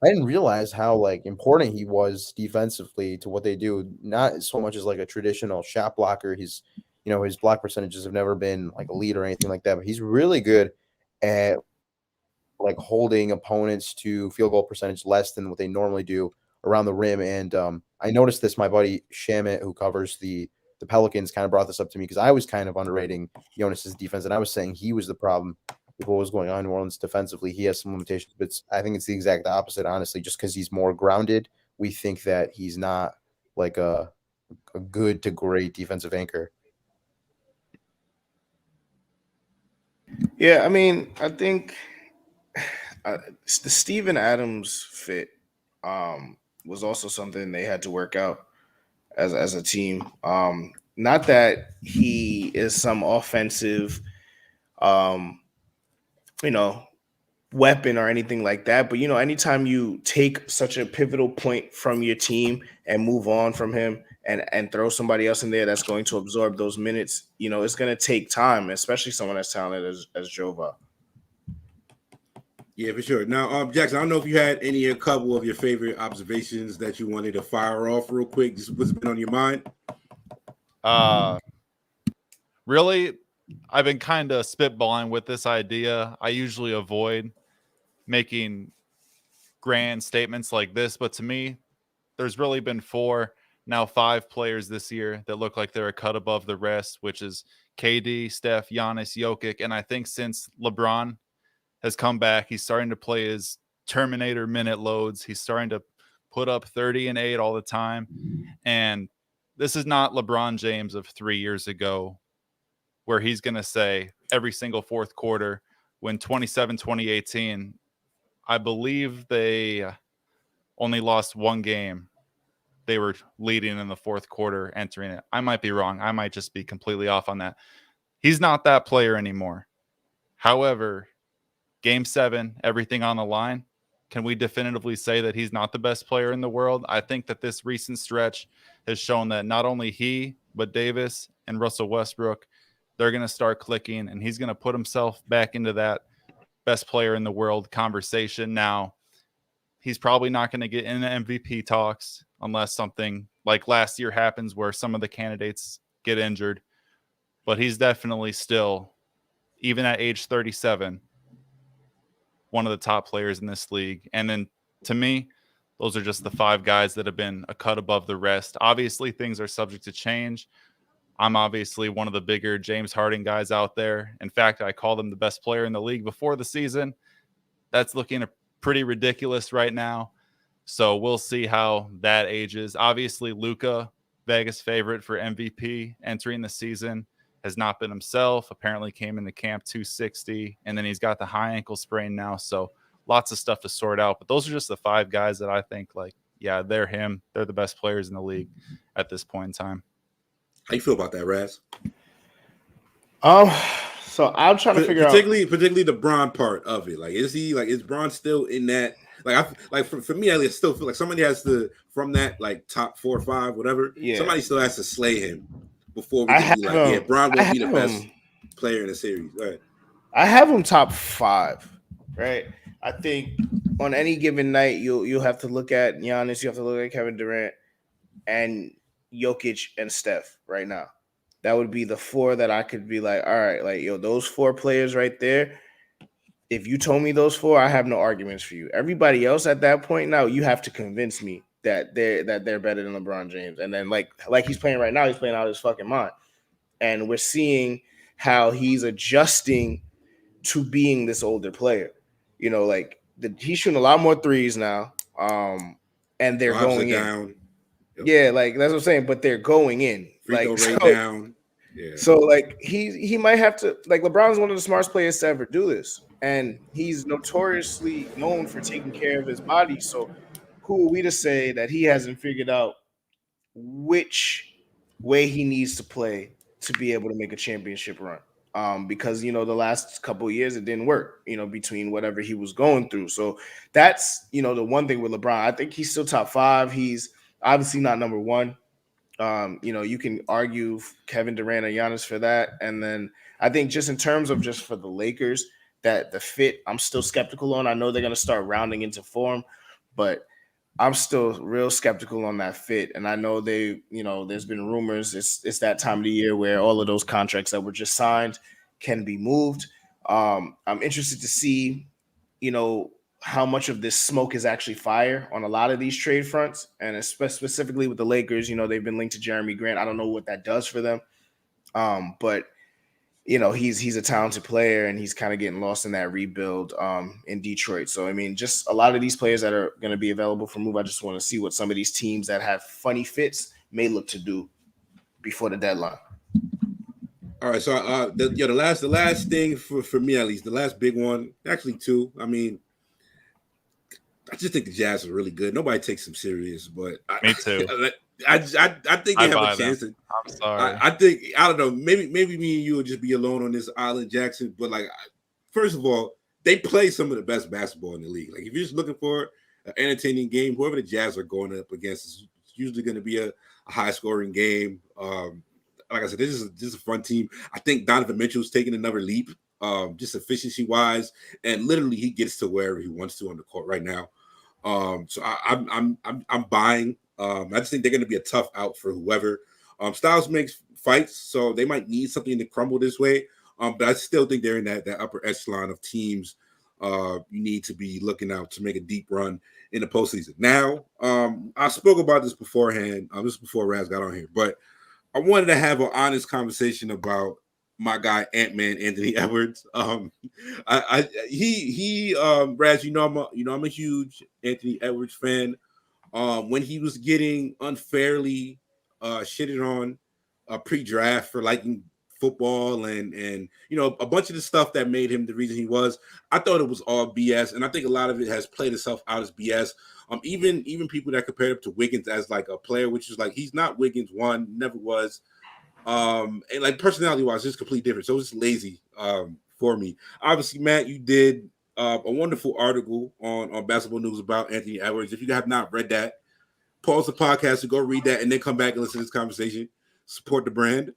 realize how like important he was defensively to what they do. Not so much as like a traditional shot blocker. He's, his block percentages have never been like elite or anything like that, but he's really good at like holding opponents to field goal percentage less than what they normally do around the rim. And I noticed this. My buddy Shamit, who covers the Pelicans, kind of brought this up to me because I was kind of underrating Jonas's defense, and I was saying he was the problem with what was going on in New Orleans defensively. He has some limitations, but I think it's the exact opposite, honestly. Just because he's more grounded, we think that he's not like a good to great defensive anchor. Yeah, I mean, I think the Steven Adams fit was also something they had to work out as a team. Not that he is some offensive, weapon or anything like that, but anytime you take such a pivotal point from your team and move on from him and throw somebody else in there that's going to absorb those minutes, it's going to take time, especially someone as talented as Jova. Yeah, for sure. Now, Jackson, I don't know if you had a couple of your favorite observations that you wanted to fire off real quick. Just what's been on your mind? Really, I've been kind of spitballing with this idea. I usually avoid making grand statements like this, but to me, there's really been 5 players this year that look like they're a cut above the rest, which is KD, Steph, Giannis, Jokic. And I think since LeBron has come back, he's starting to play his Terminator minute loads. He's starting to put up 30 and 8 all the time. And this is not LeBron James of 3 years ago, where he's going to say every single fourth quarter when 2018, I believe they only lost one game. They were leading in the fourth quarter entering it. I might be wrong. I might just be completely off on that. He's not that player anymore. However, Game 7, everything on the line. Can we definitively say that he's not the best player in the world? I think that this recent stretch has shown that not only he, but Davis and Russell Westbrook, they're going to start clicking, and he's going to put himself back into that best player in the world conversation. Now, he's probably not going to get in the MVP talks unless something like last year happens where some of the candidates get injured. But he's definitely still, even at age 37, one of the top players in this league. And then to me, those are just the 5 guys that have been a cut above the rest. Obviously, things are subject to change. I'm obviously one of the bigger James Harden guys out there. In fact, I called him the best player in the league before the season. That's looking pretty ridiculous right now. So we'll see how that ages. Obviously, Luka, Vegas favorite for MVP entering the season, has not been himself. Apparently came into camp 260, and then he's got the high ankle sprain now. So lots of stuff to sort out. But those are just the 5 guys that I think, like, yeah, they're him. They're the best players in the league at this point in time. How you feel about that, Raz? So I'm trying to figure particularly the Bron part of it. Like, is Bron still in that? Like, for me, I still feel like somebody has to, from that like top 4 or 5, whatever. Yeah. Somebody still has to slay him before we can be like, yeah, Bron will be the best player in the series. Right. I have him top 5, right? I think on any given night, you'll have to look at Giannis, you have to look at Kevin Durant, and Jokic and Steph right now. That would be the 4 that I could be like, all right, like, yo, those 4 players right there. If you told me those 4, I have no arguments for you. Everybody else at that point now, you have to convince me that they're better than LeBron James. And then like he's playing right now, he's playing out of his fucking mind. And we're seeing how he's adjusting to being this older player. You know, like he's shooting a lot more threes now. And they're going in. Yep. Yeah, like that's what I'm saying. But they're going in. Free throw rate down. Yeah. So like he might have to, like, LeBron's one of the smartest players to ever do this. And he's notoriously known for taking care of his body. So who are we to say that he hasn't figured out which way he needs to play to be able to make a championship run? Because, you know, the last couple of years it didn't work, you know, between whatever he was going through. So that's, you know, the one thing with LeBron. I think he's still top 5. He's obviously not number 1. You know, you can argue Kevin Durant or Giannis for that. And then I think just in terms of just for the Lakers, that the fit, I'm still skeptical on. I know they're going to start rounding into form, but I'm still real skeptical on that fit. And I know there's been rumors. It's that time of the year where all of those contracts that were just signed can be moved. I'm interested to see, you know, how much of this smoke is actually fire on a lot of these trade fronts. And specifically with the Lakers, you know, they've been linked to Jeremy Grant. I don't know what that does for them. But you know, he's a talented player and he's kind of getting lost in that rebuild in Detroit. So, I mean, just a lot of these players that are going to be available for move. I just want to see what some of these teams that have funny fits may look to do before the deadline. All right. So, the last thing for me, at least, the last big one, actually 2. I mean, I just think the Jazz are really good. Nobody takes them serious, but me too. I think they have a chance. I'm sorry. I think, I don't know. Maybe me and you will just be alone on this island, Jackson. But like, first of all, they play some of the best basketball in the league. Like, if you're just looking for an entertaining game, whoever the Jazz are going up against is usually going to be a high scoring game. Like I said, this is a fun team. I think Donovan Mitchell's taking another leap, just efficiency wise, and literally he gets to wherever he wants to on the court right now. So I'm buying. I just think they're going to be a tough out for whoever. Styles makes fights, so they might need something to crumble this way. But I still think they're in that upper echelon of teams you need to be looking out to make a deep run in the postseason. Now, I spoke about this beforehand. This is before Raz got on here, but I wanted to have an honest conversation about my guy Ant-Man Anthony Edwards. Raz, I'm a huge Anthony Edwards fan. When he was getting unfairly shitted on pre-draft for liking football and you know, a bunch of the stuff that made him the reason he was, I thought it was all BS, and I think a lot of it has played itself out as BS. Even people that compared him to Wiggins as like a player, which is like, he's not Wiggins, never was. And like personality wise, it's completely different. So it's lazy for me. Obviously, Matt, you did a wonderful article on Basketball News about Anthony Edwards. If you have not read that, pause the podcast and go read that, and then come back and listen to this conversation. Support the brand.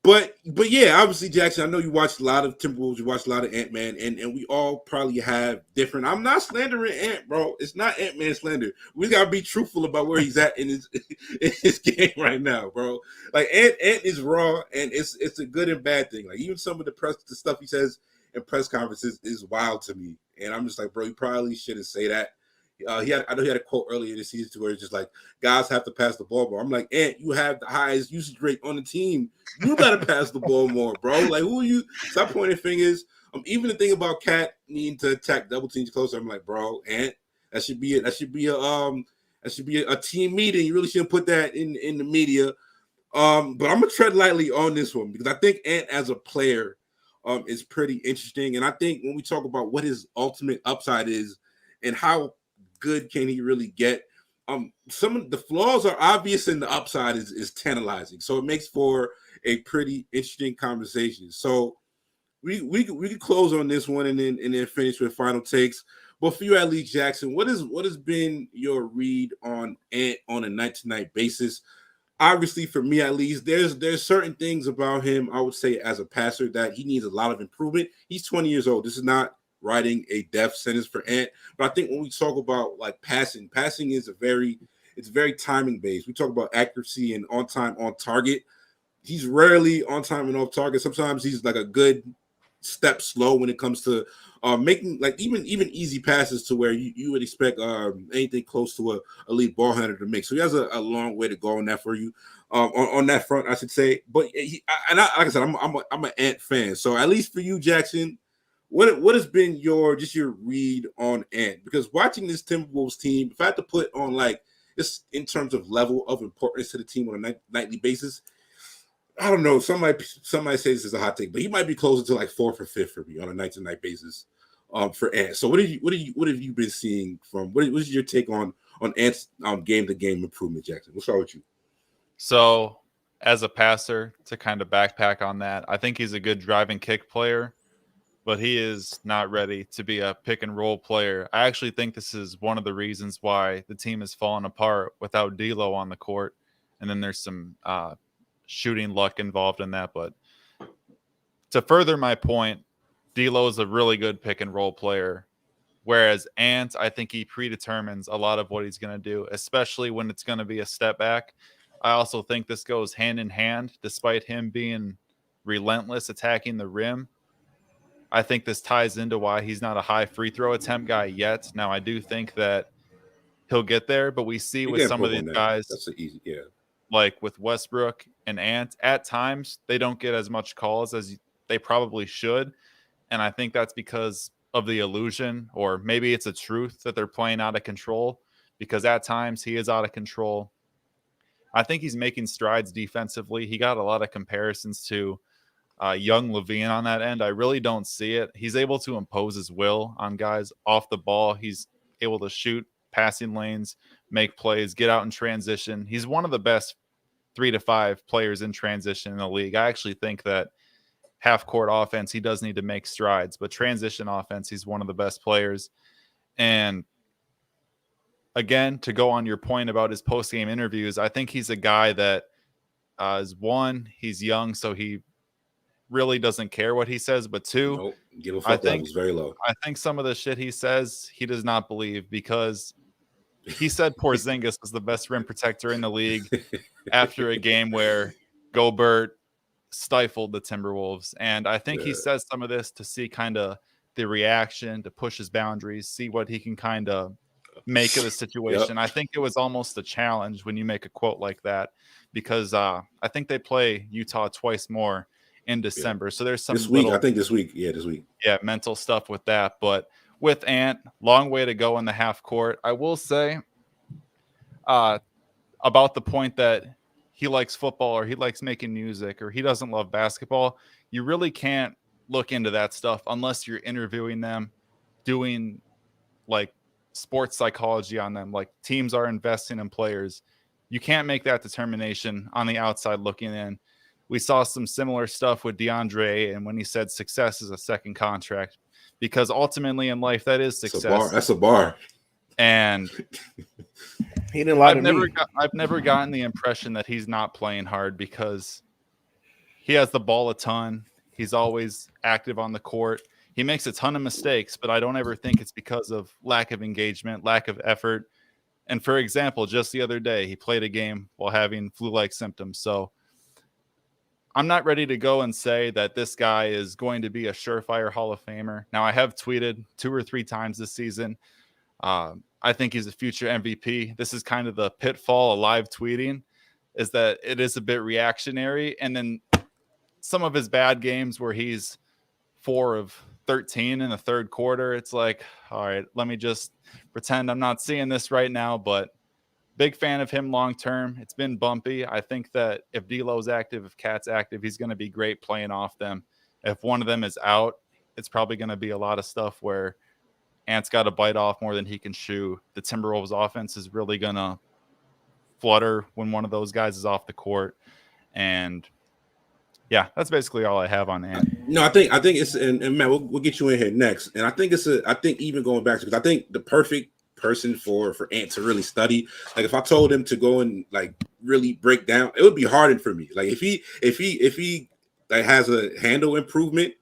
But yeah, obviously, Jackson, I know you watched a lot of Timberwolves, you watched a lot of Ant-Man, and we all probably have different. I'm not slandering Ant, bro. It's not Ant-Man slander. We gotta be truthful about where he's at in his game right now, bro. Like Ant is raw, and it's a good and bad thing. Like even some of the stuff he says in press conferences is wild to me, and I'm just like, bro, you probably shouldn't say that. I know he had a quote earlier this season where it's just like guys have to pass the ball more. I'm like, Ant, you have the highest usage rate on the team. You gotta pass the ball more, bro. Like, who are you? Stop pointing fingers. Even the thing about Cat needing to attack double teams closer, I'm like, bro, Ant, that should be a team meeting. You really shouldn't put that in the media. But I'm gonna tread lightly on this one because I think Ant as a player is pretty interesting. And I think when we talk about what his ultimate upside is and how good can he really get, some of the flaws are obvious and the upside is tantalizing. So it makes for a pretty interesting conversation. So we could close on this one and then finish with final takes. But for you, at least, Jackson, what has been your read on Ant on a night-to-night basis? Obviously, for me at least, there's certain things about him I would say as a passer that he needs a lot of improvement. He's 20 years old. This is not writing a death sentence for Ant, but I think when we talk about like passing is it's very timing based. We talk about accuracy and on time, on target. He's rarely on time and off target. Sometimes he's like a good step slow when it comes to making like even easy passes to where you would expect anything close to a elite ball handler to make. So he has a long way to go on that for you on that front, I should say. But like I said, I'm an Ant fan. So at least for you, Jackson, what has been your read on Ant? Because watching this Timberwolves team, if I had to put on like this in terms of level of importance to the team on a nightly basis, I don't know. Somebody say this is a hot take, but he might be closer to like 4th or 5th for me on a night-to-night basis for Ant. So what have you been seeing from what is your take on Ant's game-to-game improvement, Jackson? We'll start with you. So as a passer, to kind of backpack on that, I think he's a good drive and kick player, but he is not ready to be a pick and roll player. I actually think this is one of the reasons why the team has fallen apart without D'Lo on the court. And then there's some shooting luck involved in that. But to further my point, D'Lo is a really good pick and roll player. Whereas Ant, I think he predetermines a lot of what he's going to do, especially when it's going to be a step back. I also think this goes hand in hand, despite him being relentless attacking the rim. I think this ties into why he's not a high free throw attempt guy yet. Now, I do think that he'll get there, but we see with some of these guys, that's easy, yeah. Like with Westbrook and Ant, at times they don't get as much calls as they probably should. And I think that's because of the illusion, or maybe it's a truth that they're playing out of control, because at times he is out of control. I think he's making strides defensively. He got a lot of comparisons to young Levine on that end. I really don't see it. He's able to impose his will on guys off the ball. He's able to shoot passing lanes, make plays, get out in transition. He's one of the best 3 to 5 players in transition in the league. I actually think that half-court offense, he does need to make strides, but transition offense, he's one of the best players. And again, to go on your point about his post-game interviews, I think he's a guy that is one, he's young, so he really doesn't care what he says, but two, nope. Give a fuck level's very low. I think some of the shit he says, he does not believe, because he said Porzingis was the best rim protector in the league after a game where Gobert stifled the Timberwolves. And I think he says some of this to see kind of the reaction, to push his boundaries, see what he can kind of make of the situation. I think it was almost a challenge when you make a quote like that, because I think they play Utah twice more in December. So there's some this week, I think this week. Yeah, this week. Yeah, mental stuff with that. But with Ant, long way to go in the half court. I will say about the point that he likes football, or he likes making music, or he doesn't love basketball. You really can't look into that stuff unless you're interviewing them, doing like sports psychology on them. Like, teams are investing in players. You can't make that determination on the outside looking in. We saw some similar stuff with DeAndre, and when he said success is a second contract, because ultimately in life that is success. That's a bar. And he didn't lie to me. I've never gotten the impression that he's not playing hard, because he has the ball a ton. He's always active on the court. He makes a ton of mistakes, but I don't ever think it's because of lack of engagement, lack of effort. And for example, just the other day, he played a game while having flu-like symptoms. So I'm not ready to go and say that this guy is going to be a surefire Hall of Famer. Now, I have tweeted 2 or 3 times this season. I think he's a future MVP. This is kind of the pitfall of live tweeting, is that it is a bit reactionary. And then some of his bad games where he's 4 of 13 in the third quarter, it's like, all right, let me just pretend I'm not seeing this right now. But big fan of him long term. It's been bumpy. I think that if D'Lo's active, if Cat's active, he's going to be great playing off them. If one of them is out, it's probably going to be a lot of stuff where Ant's got to bite off more than he can chew. The Timberwolves offense is really going to flutter when one of those guys is off the court. And yeah, that's basically all I have on Ant. No, I think it's and Matt, we'll get you in here next. And I think I think even going back to, because I think the perfect person for Ant to really study, like if I told him to go and like really break down, it would be harder for me. Like if he like has a handle improvement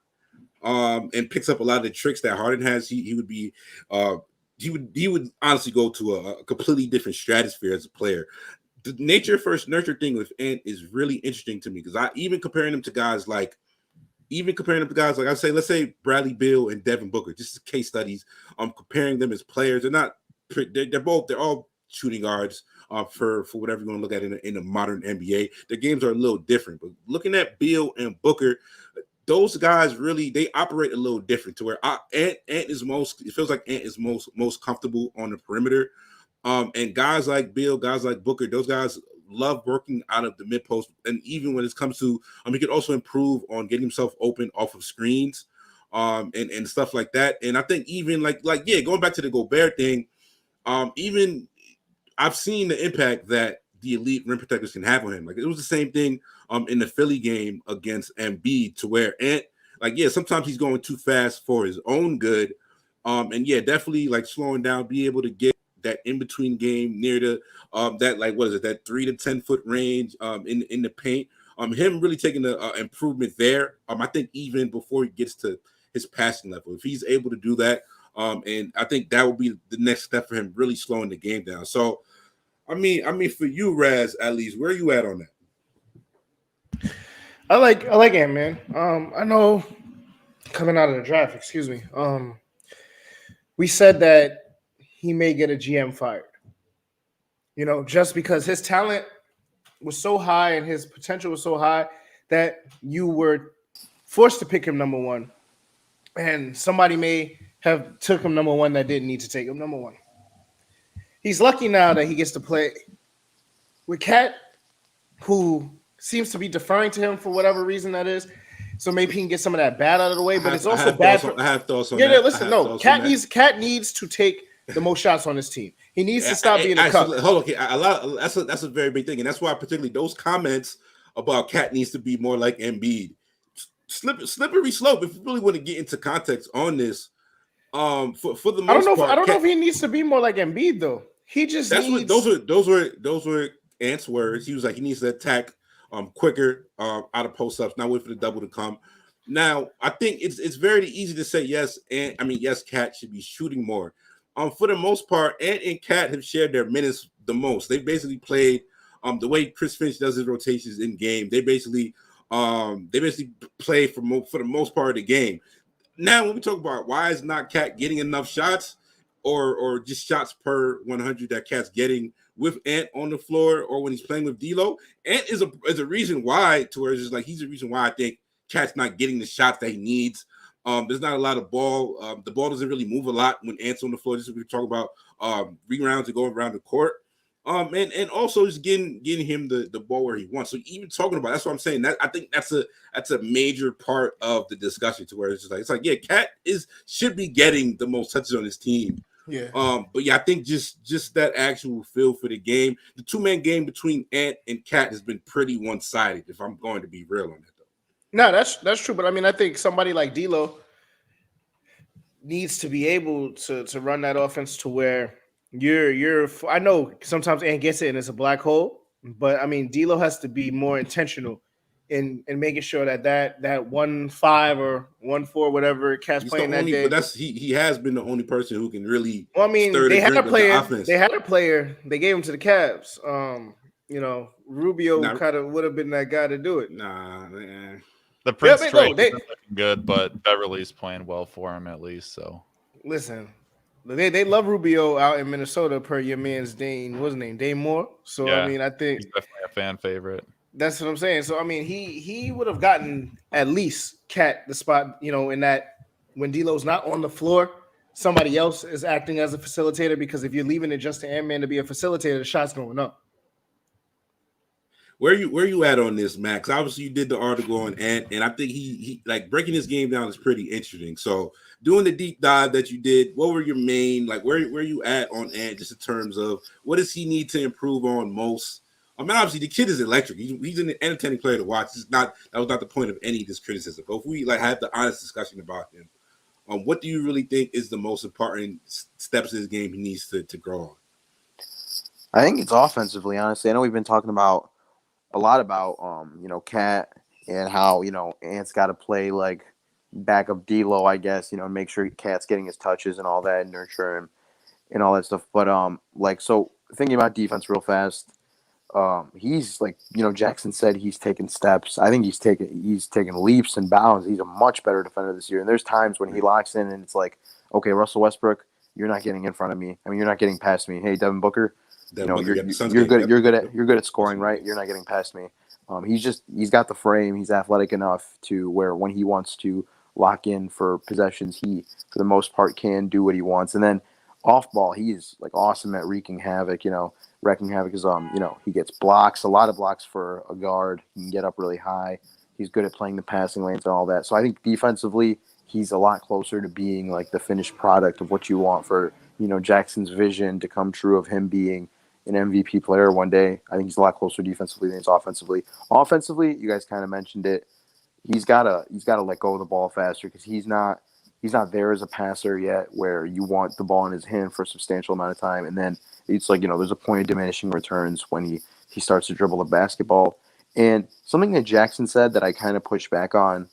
and picks up a lot of the tricks that Harden has, he would be he would honestly go to a completely different stratosphere as a player. The nature first nurture thing with Ant is really interesting to me, because I even comparing him to guys like I say, let's say Bradley Beal and Devin Booker, just as case studies. Comparing them as players, they're all shooting guards for whatever you want to look at in the modern NBA. Their games are a little different, but looking at Beal and Booker, those guys really, they operate a little different to where Ant is it feels like Ant is most comfortable on the perimeter. And guys like Beal, guys like Booker, those guys love working out of the mid post. And even when it comes to, he could also improve on getting himself open off of screens, and stuff like that. And I think even going back to the Gobert thing, even I've seen the impact that the elite rim protectors can have on him. Like it was the same thing in the Philly game against Embiid, to where Ant, sometimes he's going too fast for his own good. And definitely like slowing down, be able to get that in-between game near the that 3 to 10 foot range in the paint. Him really taking the improvement there. I think even before he gets to his passing level, if he's able to do that, and I think that would be the next step for him, really slowing the game down. So, I mean, for you, Raz, at least, where are you at on that? I like Ant-Man. I know coming out of the draft, we said that he may get a GM fired. Just because his talent was so high and his potential was so high that you were forced to pick him number 1. And somebody may have took him number 1 that didn't need to take him number 1. He's lucky now that he gets to play with Cat, who seems to be deferring to him for whatever reason that is. So maybe he can get some of that bad out of the way. But it's also bad. I have thoughts on that. Yeah, listen, no. Cat needs to take the most shots on his team. He needs to stop being a cup. Hold on, that's a very big thing, and that's why particularly those comments about Cat needs to be more like Embiid. Slippery slope. If you really want to get into context on this, for the most part, I don't know if he needs to be more like Embiid though. He just needs. Those were Ant's words. He was like he needs to attack quicker out of post ups, not wait for the double to come. Now I think it's very easy to say yes, and yes, Cat should be shooting more. For the most part, Ant and Cat have shared their minutes the most. They basically played the way Chris Finch does his rotations in game. They basically play for the most part of the game. Now, when we talk about why is not Cat getting enough shots, or just shots per 100 that Cat's getting with Ant on the floor, or when he's playing with D'Lo, Ant is a reason why. To where it's just like he's a reason why I think Cat's not getting the shots that he needs. There's not a lot of ball. The ball doesn't really move a lot when Ant's on the floor. Just as we talk about rebounds and going around the court. And also just getting him the ball where he wants. So even talking about, that's what I'm saying. That I think that's a major part of the discussion, to where it's like Cat should be getting the most touches on his team. Yeah. But I think just that actual feel for the game, the 2-man game between Ant and Cat has been pretty one-sided, if I'm going to be real on that. No, that's true. But I think somebody like D'Lo needs to be able to run that offense to where you're. I know sometimes Ant gets it and it's a black hole, but D'Lo has to be more intentional and making sure that 1-5 or 1-4, whatever Cat's He's playing the that only, day. but that's he has been the only person who can really Well, I mean, stir the they had a drink with the player. offense. They had a player. They gave him to the Cavs. Rubio Nah. kind of would have been that guy to do it. Nah, man. The Prince but trade no, they- isn't looking good, but Beverly's playing well for him at least. So Listen, they love Rubio out in Minnesota per your man's Dane. What's his name? Dane Moore. So Yeah. I mean, I think he's definitely a fan favorite. that's what I'm saying. So I mean, he would have gotten at least Cat the spot. In that when D'Lo's not on the floor, somebody else is acting as a facilitator. Because if you're leaving it just to Ant-Man to be a facilitator, the shot's going up. Where you at on this, Max? Obviously, you did the article on Ant, and I think he like breaking his game down is pretty interesting. So, doing the deep dive that you did, what were your main where you at on Ant, just in terms of what does he need to improve on most? I mean, obviously, the kid is electric. He's an entertaining player to watch. That was not the point of any of this criticism. But if we have the honest discussion about him, what do you really think is the most important steps in his game he needs to grow on? I think it's offensively. Honestly, I know we've been talking about a lot about Cat and how Ant's got to play like backup D'Lo, I guess, make sure Cat's getting his touches and all that, and nurture him and all that stuff. But so thinking about defense real fast, he's Jackson said, he's taken steps. I think he's taken leaps and bounds. He's a much better defender this year. And there's times when he locks in and it's like, okay, Russell Westbrook, you're not getting in front of me. I mean, you're not getting past me. Hey, Devin Booker, you're good at scoring, right? You're not getting past me. He's got the frame. He's athletic enough to where when he wants to lock in for possessions, he for the most part can do what he wants. And then off ball, he is awesome at wreaking havoc. Wrecking havoc is he gets blocks, a lot of blocks for a guard. He can get up really high. He's good at playing the passing lanes and all that. So I think defensively, he's a lot closer to being the finished product of what you want for Jackson's vision to come true of him being an MVP player one day. I think he's a lot closer defensively than he's offensively. Offensively, you guys kind of mentioned it. He's gotta let go of the ball faster because he's not there as a passer yet where you want the ball in his hand for a substantial amount of time. And then it's there's a point of diminishing returns when he starts to dribble the basketball. And something that Jackson said that I kind of pushed back on,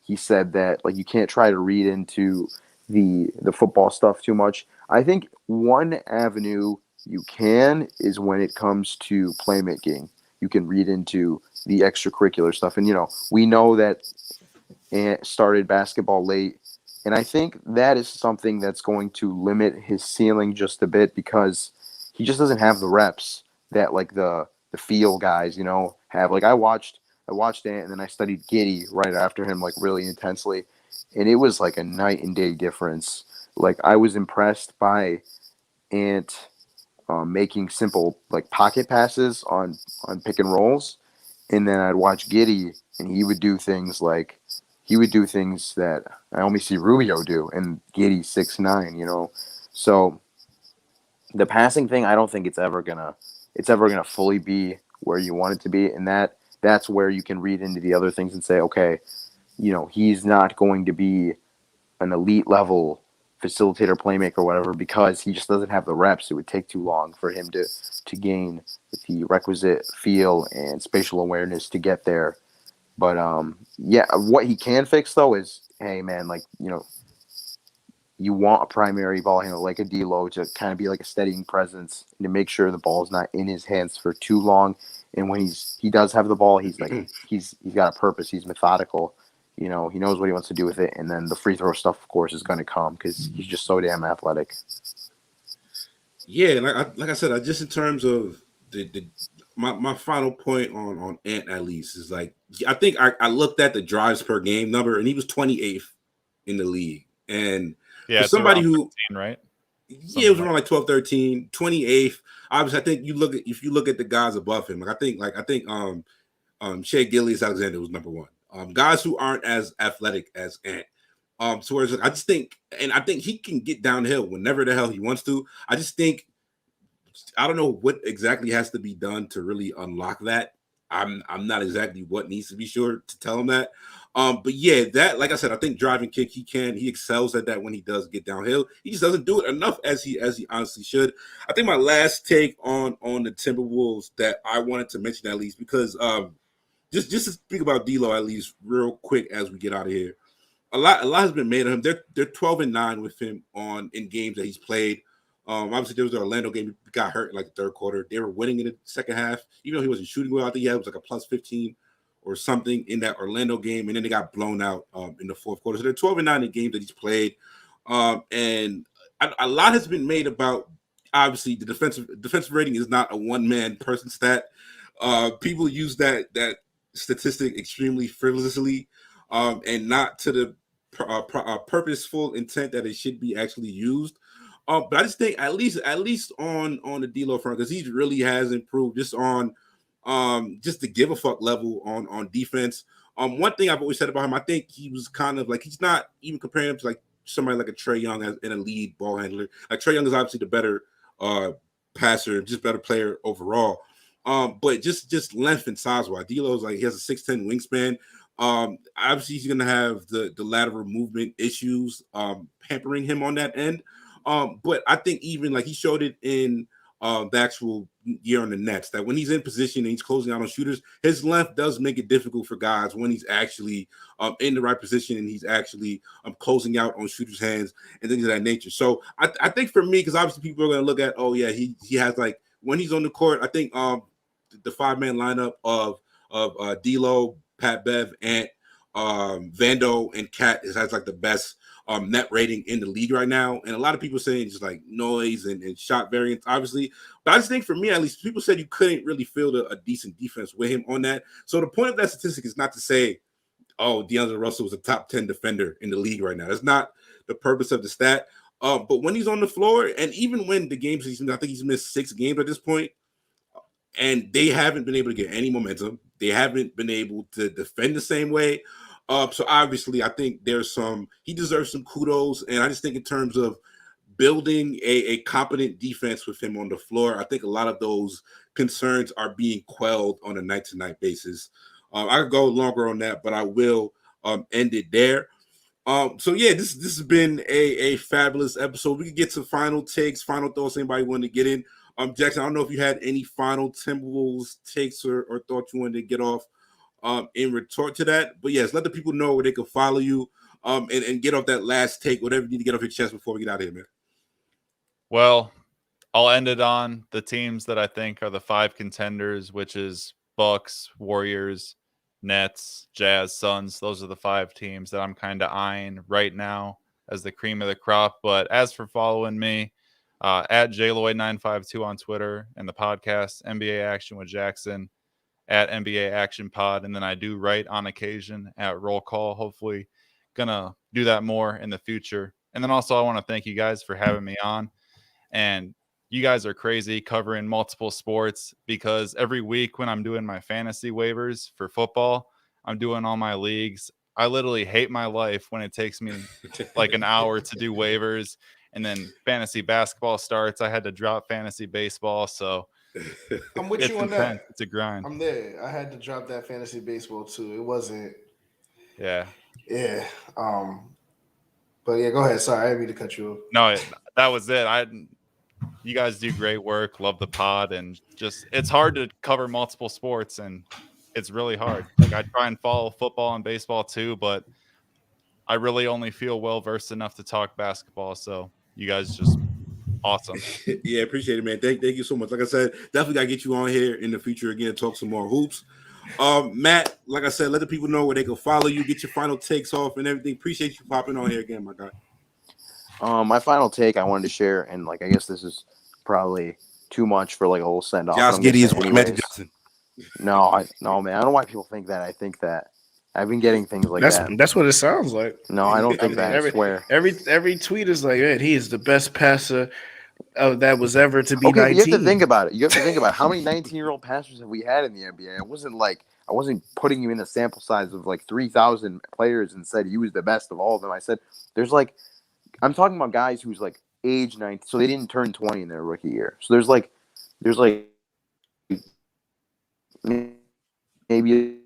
he said that you can't try to read into the football stuff too much. I think one avenue you can is when it comes to playmaking. You can read into the extracurricular stuff. And, we know that Ant started basketball late. And I think that is something that's going to limit his ceiling just a bit because he just doesn't have the reps that the feel guys, have. I watched Ant and then I studied Giddey right after him really intensely. And it was a night and day difference. I was impressed by Ant making simple pocket passes on pick and rolls, and then I'd watch Giddey and he would do things that I only see Rubio do, and Giddey's 6'9", So the passing thing, I don't think it's ever gonna fully be where you want it to be, and that's where you can read into the other things and say, okay, he's not going to be an elite level facilitator, playmaker, whatever, because he just doesn't have the reps. It would take too long for him to gain the requisite feel and spatial awareness to get there. But what he can fix though is, hey man, you want a primary ball handler like a D'Lo to kind of be a steadying presence and to make sure the ball is not in his hands for too long. And when he does have the ball, he's he's got a purpose. He's methodical. He knows what he wants to do with it, and then the free throw stuff, of course, is going to come because he's just so damn athletic. Yeah, like I said, just in terms of my final point on Ant at least is I think I looked at the drives per game number, and he was 28th in the league, and for somebody who 13, right? Yeah, it was around 12, 13, 28th. Obviously, I think if you look at the guys above him, I think Shea Gilgeous-Alexander was number one. Guys who aren't as athletic as Ant. So whereas I think he can get downhill whenever the hell he wants to. I just think I don't know what exactly has to be done to really unlock that. I'm not exactly what needs to be sure to tell him that. But yeah, that like I said, I think driving kick he excels at that when he does get downhill. He just doesn't do it enough as he honestly should. I think my last take on the Timberwolves that I wanted to mention at least because just to speak about D'Lo at least real quick as we get out of here. A lot has been made of him. They're 12-9 with him in games that he's played. Obviously there was an Orlando game. He got hurt in like the third quarter. They were winning in the second half, even though he wasn't shooting well. I think he was like a plus 15 or something in that Orlando game, and then they got blown out in the fourth quarter. So they're 12-9 in games that he's played, and a lot has been made about. Obviously, the defensive rating is not a one-man person stat. People use that statistic extremely frivolously, and not to the purposeful intent that it should be actually used. But I just think at least on the D'Lo front, because he really has improved just on just the give a fuck level on defense. One thing I've always said about him, I think he was kind of like, he's not even comparing him to like somebody like a Trae Young as an elite ball handler. Like Trae Young is obviously the better passer, just better player overall. But just length and size wise, D'Lo's like, he has a 6'10" wingspan. Obviously he's gonna have the lateral movement issues hampering him on that end. But I think even like he showed it in the actual year on the Nets, that when he's in position and he's closing out on shooters, his length does make it difficult for guys when he's actually in the right position and he's actually closing out on shooters' hands and things of that nature. So I think for me, because obviously people are going to look at, oh yeah, he has like, when he's on the court, I think the 5-man lineup of D'Lo, Pat Bev, Ant, Vando, and Cat has like the best net rating in the league right now. And a lot of people saying just like noise and shot variance, obviously. But I just think for me, at least, people said you couldn't really field a decent defense with him on that. So the point of that statistic is not to say, oh, D'Angelo Russell was a top 10 defender in the league right now. That's not the purpose of the stat. But when he's on the floor, and even when the games, I think he's missed 6 games at this point, and they haven't been able to get any momentum. They haven't been able to defend the same way. So obviously, I think he deserves some kudos. And I just think in terms of building a competent defense with him on the floor, I think a lot of those concerns are being quelled on a night-to-night basis. I could go longer on that, but I will end it there. So yeah, this has been a fabulous episode. We can get some final takes, final thoughts. Anybody want to get in? Jackson, I don't know if you had any final Timberwolves takes or thoughts you wanted to get off in retort to that. But yes, let the people know where they can follow you and get off that last take, whatever you need to get off your chest before we get out of here, man. Well, I'll end it on the teams that I think are the 5 contenders, which is Bucks, Warriors, Nets, Jazz, Suns. Those are the 5 teams that I'm kind of eyeing right now as the cream of the crop. But as for following me, at JLloyd952 on Twitter, and the podcast NBA Action with Jackson at NBA Action Pod. And then I do write on occasion at Roll Call. Hopefully gonna do that more in the future. And then also I want to thank you guys for having me on. And you guys are crazy covering multiple sports, because every week when I'm doing my fantasy waivers for football, I'm doing all my leagues. I literally hate my life when it takes me like an hour to do waivers. And then fantasy basketball starts. I had to drop fantasy baseball. So I'm with you on that. It's a grind. I'm there. I had to drop that fantasy baseball too. It wasn't. Yeah. Yeah. But yeah, go ahead. Sorry, I didn't mean to cut you off. No, that was it. You guys do great work. Love the pod, and just it's hard to cover multiple sports, and it's really hard. Like I try and follow football and baseball too, but I really only feel well versed enough to talk basketball. So you guys just awesome. Yeah, appreciate it, man. Thank you so much. Like I said, definitely gotta get you on here in the future again, talk some more hoops. Matt, like I said, let the people know where they can follow you, get your final takes off and everything. Appreciate you popping on here again, my guy. My final take I wanted to share, and like I guess this is probably too much for like a whole send off. Josh Giddey is Magic Johnson. No, man. I don't know why people think that. I think that I've been getting things like that. That's what it sounds like. No, I don't think that. I swear. Every tweet is like, "Man, he is the best passer that was ever to be 19." You have to think about it. You have to think about how many 19-year-old passers have we had in the NBA. It wasn't like I wasn't putting you in a sample size of like 3,000 players and said he was the best of all of them. I said there's like I'm talking about guys who's like age 19, so they didn't turn 20 in their rookie year. So there's like maybe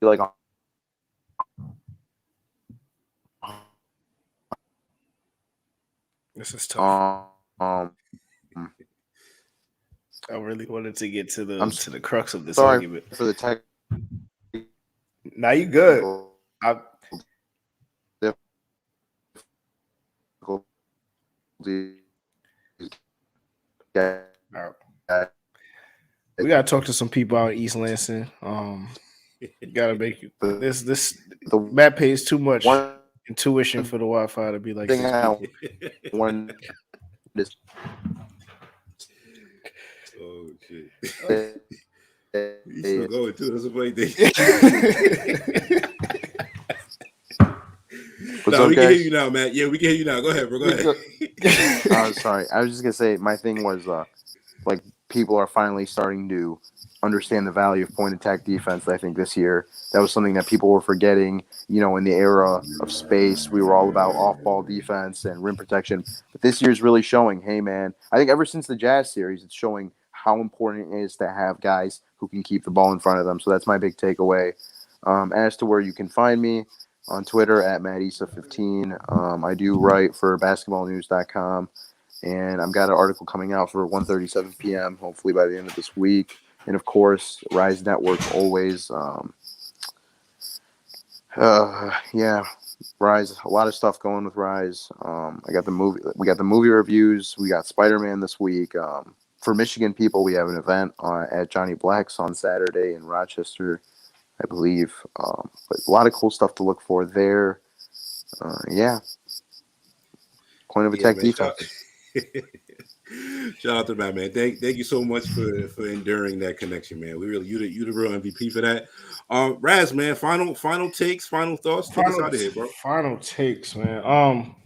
like this is tough. I really wanted to get to the crux of this argument. For the tech Now you good. I, we gotta talk to some people out in East Lansing. Gotta make you this Matt pays too much in tuition for the Wi-Fi to be like this. Oh shit. He's still going too. That's a funny thing. No, we can hear you now, Matt. Yeah, we can hear you now. Go ahead, bro. Go ahead. Sorry. I was just gonna say my thing was like people are finally starting to understand the value of point attack defense. I think this year that was something that people were forgetting. You know, in the era of space, we were all about off-ball defense and rim protection. But this year's really showing, hey man, I think ever since the Jazz series, it's showing how important it is to have guys who can keep the ball in front of them. So that's my big takeaway. As to where you can find me, on Twitter at MattIsa15. I do write for basketballnews.com, and I've got an article coming out for 1:37 p.m., hopefully by the end of this week. And, of course, Rise Network always. Yeah, Rise, a lot of stuff going with Rise. I got the movie. We got the movie reviews. We got Spider-Man this week. For Michigan people, we have an event at Johnny Black's on Saturday in Rochester, I believe. But a lot of cool stuff to look for there. Yeah. Point of attack defense. Shout out to Matt, man. Thank you so much for enduring that connection, man. We really you the real MVP for that. Raz, man, final takes, final thoughts. Take us out of here, bro. Final takes, man.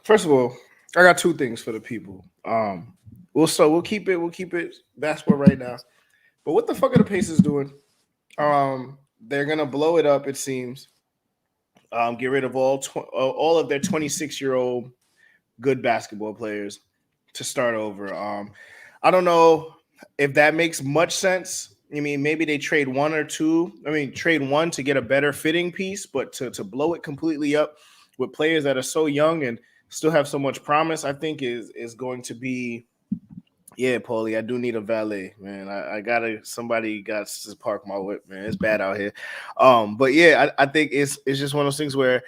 First of all, I got two things for the people. We'll keep it basketball right now. But what the fuck are the Pacers doing? They're gonna blow it up, it seems. Get rid of all of their 26-year-old good basketball players to start over. I don't know if that makes much sense. I mean, maybe they trade one or two. I mean, trade one to get a better fitting piece, but to blow it completely up with players that are so young and still have so much promise, I think is going to be. Yeah, Paulie, I do need a valet, man. Somebody got to park my whip, man. It's bad out here. But yeah, I think it's just one of those things where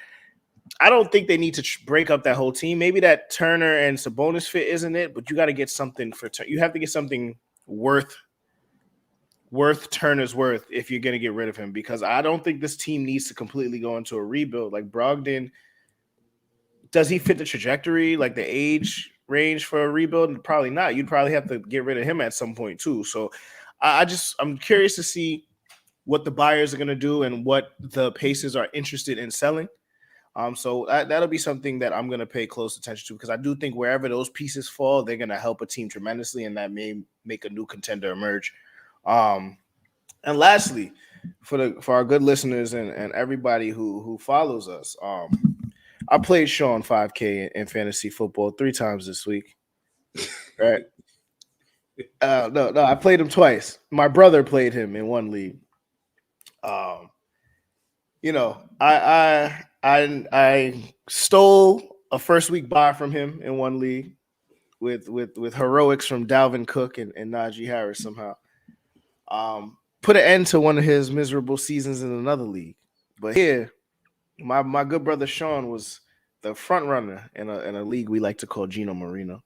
I don't think they need to break up that whole team. Maybe that Turner and Sabonis fit isn't it, but you got to get something you have to get something worth Turner's worth if you're going to get rid of him, because I don't think this team needs to completely go into a rebuild. Like Brogdon, does he fit the trajectory, like the age range for a rebuild? Probably not. You'd probably have to get rid of him at some point too. So I'm curious to see what the buyers are going to do and what the Pacers are interested in selling. So that'll be something that I'm going to pay close attention to, because I do think wherever those pieces fall, they're going to help a team tremendously, and that may make a new contender emerge. And lastly, for our good listeners and everybody who follows us, I played Sean 5K in fantasy football 3 times this week. Right? No, I played him twice. My brother played him in one league. I stole a first week buy from him in one league with heroics from Dalvin Cook and Najee Harris somehow. Put an end to one of his miserable seasons in another league. But here, my good brother Sean was the front runner in a league we like to call Gino Marino.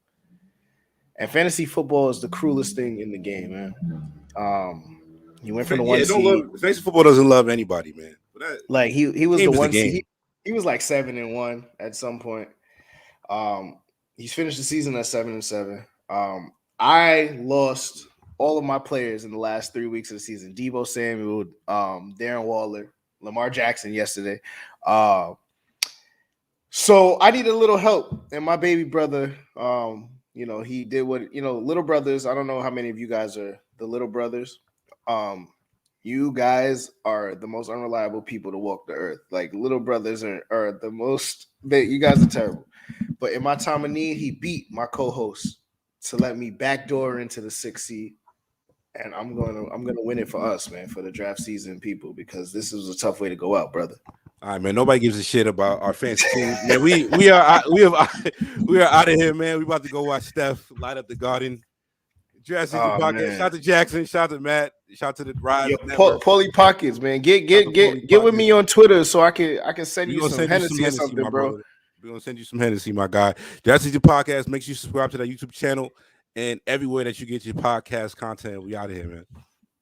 And fantasy football is the cruelest thing in the game, man. He went from the one seed. Fantasy football doesn't love anybody, man. Like he was the one seed. He was like 7-1 at some point. He's finished the season at 7-7. I lost all of my players in the last 3 weeks of the season. Deebo Samuel, Darren Waller, Lamar Jackson yesterday. So I need a little help. And my baby brother, he did what, little brothers. I don't know how many of you guys are the little brothers. You guys are the most unreliable people to walk the earth. Like, little brothers are the most, you guys are terrible. But in my time of need, he beat my co-host to let me backdoor into the 6th seed. And I'm gonna win it for us, man, for the draft season people, because this is a tough way to go out, brother. All right, man. Nobody gives a shit about our fantasy team. Man, we are out of here, man. We about to go watch Steph light up the Garden. Jurassic Oh, Podcast. man. Shout out to Jackson. Shout out to Matt. Shout out to the Rise Yo, Network. Paulie Pockets, man. Get Shout out to Paulie with Pockets. me on Twitter so I can send We're you gonna some send you Hennessy some or Hennessy, something, my bro. brother. We're gonna send you some Hennessy, my guy. That's the podcast. Make sure you subscribe to that YouTube channel and everywhere that you get your podcast content. We out of here, man.